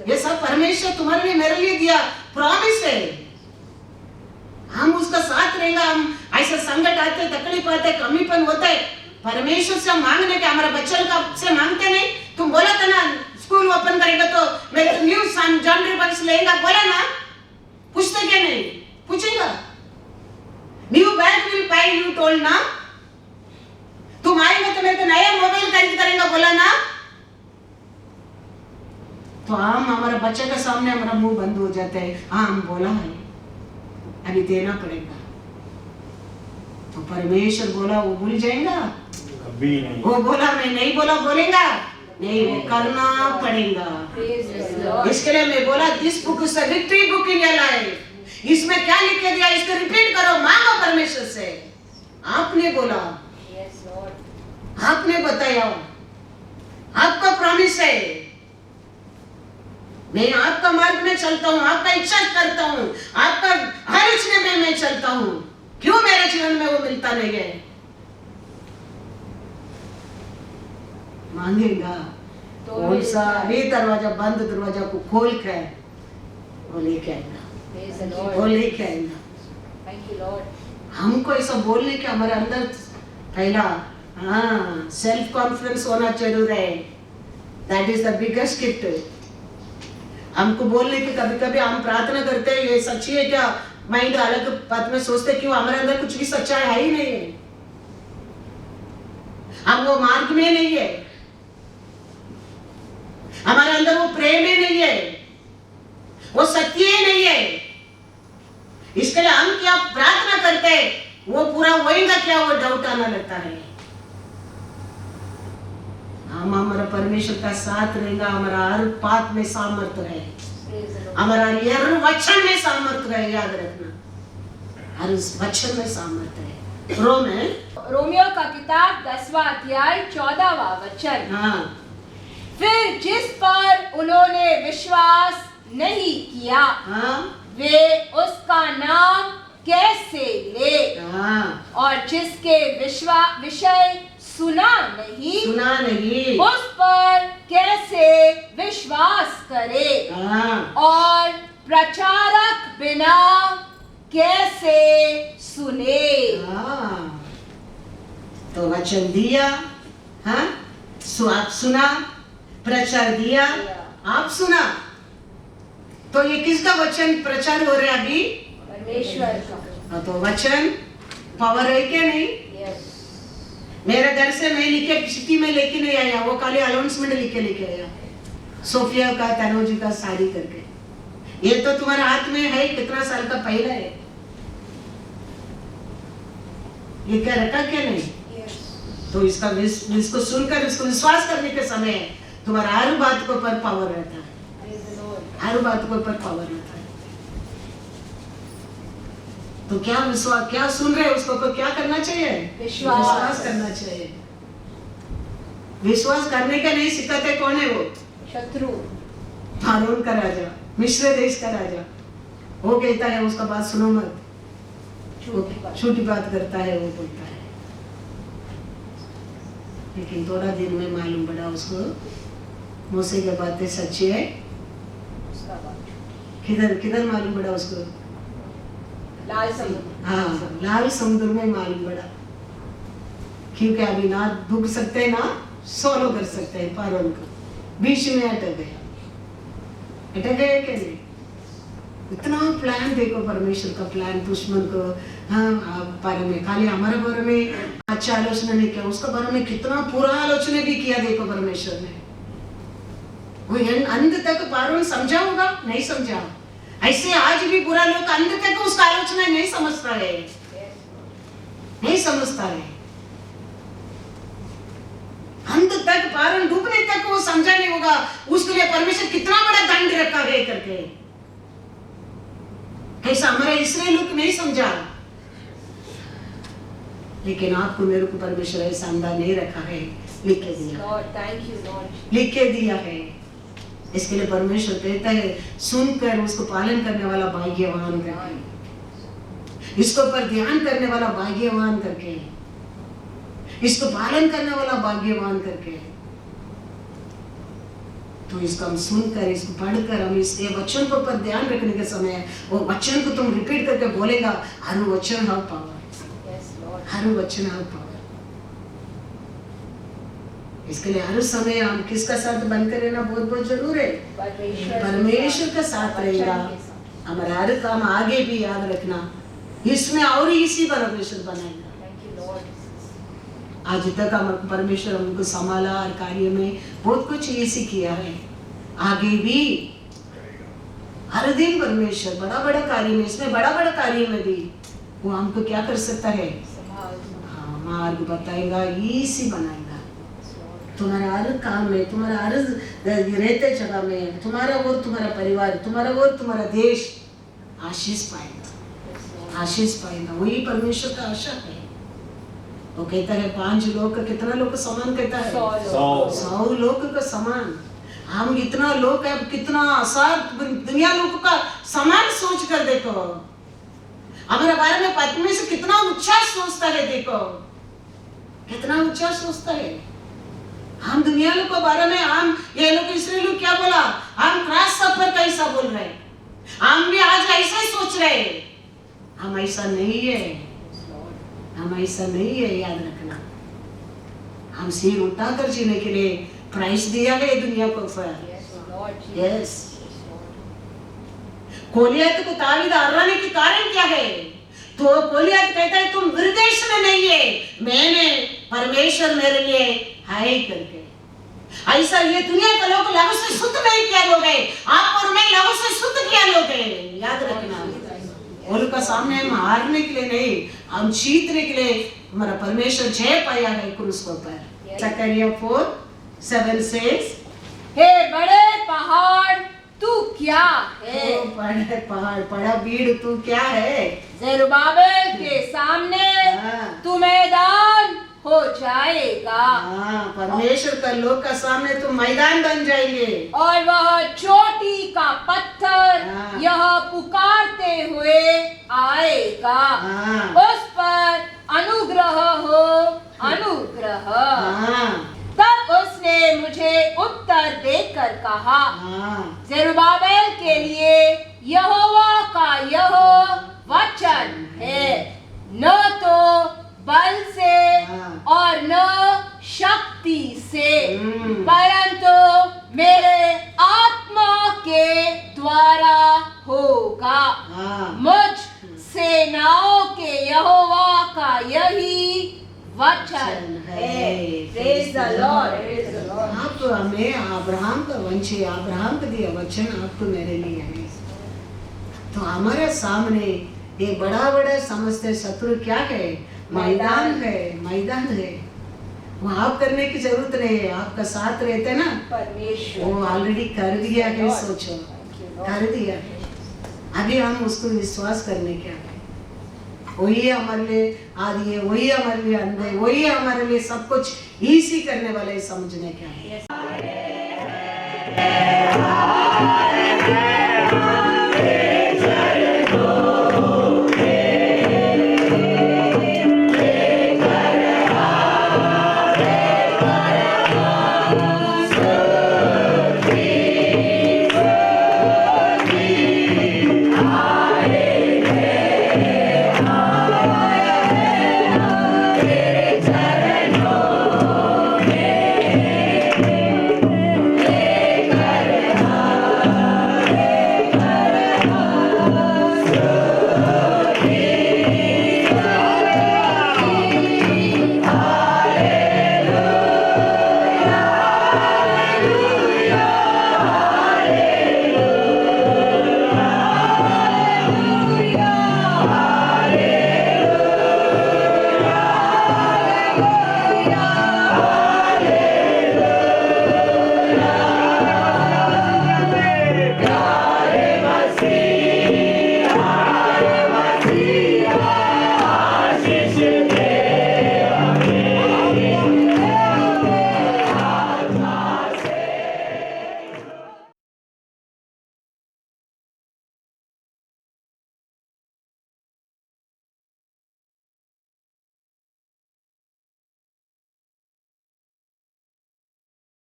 ये सब परमेश्वर तुम्हारे लिए मेरे लिए दिया प्रॉमिस है। हम उसका साथ रहेंगे। हम ऐसे संकट आते, तकलीफ आते, कमीपन होते है, परमेश्वर से मांगने के, हमारा बच्चों का से मांगते नहीं। तुम बोला था ना स्कूल ओपन करेगा तो मैं न्यू जॉनरी बक्स लेगा, बोला ना, पूछते क्या नहीं, पूछेगा। New bag will buy you told ना, तुम आएंगे तो मेरे को नया मोबाइल खरीद करेंगे, बोला ना। तो हम हमारे बच्चे के सामने हमारा मुंह बंद हो जाता है। हाँ हम बोला है, अभी देना पड़ेगा। तो परमेश्वर बोला वो भूल जाएगा? कभी नहीं। वो बोला मैं नहीं बोला बोलेगा? नहीं, वो करना पड़ेगा। इसके लिए मैं बोला this book is the victory book in your life. इसमें क्या लिख के दिया इसको रिपीट करो, मांगो परमेश्वर से। आपने बोला, आपने बताया, आपका प्रॉमिस है। मैं आपका मार्ग में चलता हूँ, आपका इच्छा करता हूँ, आपका हर इच्छा में मैं चलता हूँ। क्यों मेरे जीवन में वो मिलता नहीं है? मांगेगा तो कौन सा अभी दरवाजा बंद, दरवाजा को खोल कर वो लेके आएगा, वो लेके आएगा। हमको ऐसा बोलने के हमारे अंदर पहला सेल्फ कॉन्फिडेंस होना जरूर है। That is the biggest gift. हमको बोलने के कभी कभी हम प्रार्थना करते हैं ये सच्ची है क्या, माइंड अलग बात में सोचते क्यों, हमारे अंदर कुछ भी सच्चाई है ही नहीं है। हम वो मार्ग में नहीं है, हमारे अंदर वो प्रेम ही नहीं है, वो सत्य ही नहीं है। इसके लिए हम क्या प्रार्थना करते हैं वो पूरा होएगा क्या, वो डाउट आना लगता है। हम हमारा परमेश्वर का साथ रहेगा। हमारा हर बात में सामर्थ्य है, हमारा हर वचन में सामर्थ्य है। याद रखना, हर वचन में सामर्थ्य है। रोमियो का किताब 10वां अध्याय 14वां वचन। हाँ। फिर जिस पर उन्होंने विश्वास नहीं किया, हाँ। वे उसका नाम कैसे ले? हाँ। और जिसके विषय सुना नहीं, उस पर कैसे विश्वास करे? हाँ। और प्रचारक बिना कैसे सुने? हाँ। तो वचन दिया, हाँ, आप सुना, प्रचार दिया, आप सुना। तो ये किसका वचन प्रचार हो रहा है अभी? परमेश्वर का। तो वचन पावर है क्या नहीं? मेरे घर से मैं लिखे सिटी में लेके नहीं आया, वो खाली अनाउंसमेंट लिखे लेके आया, सोफिया का तनोजी का साड़ी करके। ये तो तुम्हारे हाथ में है, कितना साल का पहला है, ये क्या रखा क्या नहीं? तो इसको सुनकर इसको विश्वास करने के समय तुम्हारा हर बात के ऊपर पावर रहता है, हर बात के ऊपर पावर रहता है। तो क्या विश्वास, क्या सुन रहे हैं उसको ऊपर क्या करना चाहिए? विश्वास करना चाहिए। विश्वास करने का नहीं सिखाते कौन है वो? शत्रु, फारून का राजा, मिस्र देश का राजा। वो कहता है उसका बात सुनो मत, छोटी बात करता है, वो बोलता है। लेकिन थोड़ा दिन में मालूम पड़ा उसको मूसे की बातें सच्ची है। किधर मालूम पड़ा उसको? लाल समुद्र। हाँ, लाल समुद्र में मालूम पड़ा। क्योंकि अभी ना डूब सकते ना सोलो कर सकते हैं, फारून को बीच में अटक गया क्या नहीं? इतना प्लान देखो परमेश्वर का प्लान, दुश्मन को बारे में, खाली हमारे बारे में अच्छा आलोचना नहीं किया, उसका बारे में कितना पूरा आलोचना भी किया देखो परमेश्वर ने। वो अंत तक फारून समझा होगा, नहीं समझा। ऐसे आज भी बुरा लोग अंत तक उसका आलोचना नहीं समझता है, नहीं समझता है। अंत तक फारून डूबने तक वो समझा नहीं होगा उसके लिए परमेश्वर कितना बड़ा दंड रखा है करके। ऐसा हमारा इस्राएल लोग नहीं समझा, लेकिन आपको मेरे को परमेश्वर ऐसा अंदाज नहीं रखा है, लिख के दिया, लिख के दिया है। इसके लिए परमेश्वर कहता है सुनकर उसको पालन करने वाला भाग्यवान करके, इसको पर ध्यान करने वाला भाग्यवान करके, इसको पालन करने वाला भाग्यवान करके। तो इसको हम सुनकर, इसको पढ़कर, हम इसके वचन को पर ध्यान रखने के समय वो वचन को तुम रिपीट करके बोलेगा, हर वचन हैव पावर, हर वचन हैव पावर। इसके लिए हर समय हम किसका साथ बनकर रहना बहुत बहुत जरूर है, परमेश्वर का साथ रहेगा। हमारा हर काम आगे भी याद रखना, इसमें और इसी परमेश्वर बनाएगा। आज तक हम परमेश्वर हमको संभाला और कार्य में बहुत कुछ इसी किया है, आगे भी हर दिन परमेश्वर बड़ा बड़ा कार्य में, इसमें बड़ा बड़ा कार्य में भी वो हमको क्या कर सकता है, हाँ मार्ग बताएगा, इसी बनाएगा। तुम्हारा हर काम में, तुम्हारा हर रहते जगह में, तुम्हारा और तुम्हारा परिवार, तुम्हारा और तुम्हारा देश आशीष पाएगा, आशीष पाएगा। वही परमेश्वर का आशा है। वो कहता है 5 लोग का कितना लोग का समान कहता है, 100 लोग का समान। हम इतना लोग है, कितना आसार दुनिया लोगों का समान सोच कर देखो, हमारे बारे में परमेश्वर कितना ऊंचा सोचता है, देखो कितना ऊंचा सोचता है। हम दुनिया लोग के बारे में, हम ये लोग इसराइल लोग क्या बोला, हम क्रॉस सफर कैसा बोल रहे, हम भी आज ऐसा ही सोच रहे। हम ऐसा नहीं है, हम ऐसा नहीं है, याद रखना। हम सिर उठाकर जीने के लिए प्राइस दिया है दुनिया को ऊपर। यस, गोलियत को ताबीद हराने के कारण क्या है, तो गोलियत कहता है तुम विदेश में नहीं है, मैंने परमेश्वर मेरे लिए है करके। ऐसा ये दुनिया के लोग लहू से शुद्ध नहीं किया लोग है, आप और मैं लहू से शुद्ध किया लोग है, याद रखना। उनका सामने हम हारने के लिए नहीं, हम जीतने के लिए हमारा परमेश्वर जय पाया है क्रूस पर। जकरिया 4:7 says, हे बड़े पहाड़ तू क्या है, बड़े पहाड़, बड़ा भीड़ तू क्या है, ज़रुब्बाबेल के सामने तू मैदान हो जाएगा। परमेश्वर का लोग का सामने तुम मैदान बन जाएंगे, और वह चोटी का पत्थर यह पुकारते हुए आएगा, उस पर अनुग्रह हो अनुग्रह। तब उसने मुझे उत्तर देकर कहा, ज़रुब्बाबेल के लिए यहोवा का यह वचन है, न तो बल से और न शक्ति से, परंतु मेरे आत्मा के द्वारा होगा। मुझ सेनाओं के यहोवा का यही वचन है। Praise the Lord. आप हमें अब्राहम का वंश, अब्राहम का दिया वचन आपको मेरे लिए है। तो हमारे सामने ये बड़ा बड़ा समझते शत्रु क्या है, मैदान है, मैदान है। वहाँ आप करने की जरूरत नहीं है, आपका साथ रहते ना परमेश्वर, वो ऑलरेडी कर दिया है। सोचो कर दिया है, अभी हम उसको विश्वास करने क्या है। वही हमारे लिए आदि है, वही हमारे लिए अंत है, वही हमारे लिए सब कुछ इसी करने वाले समझने क्या है।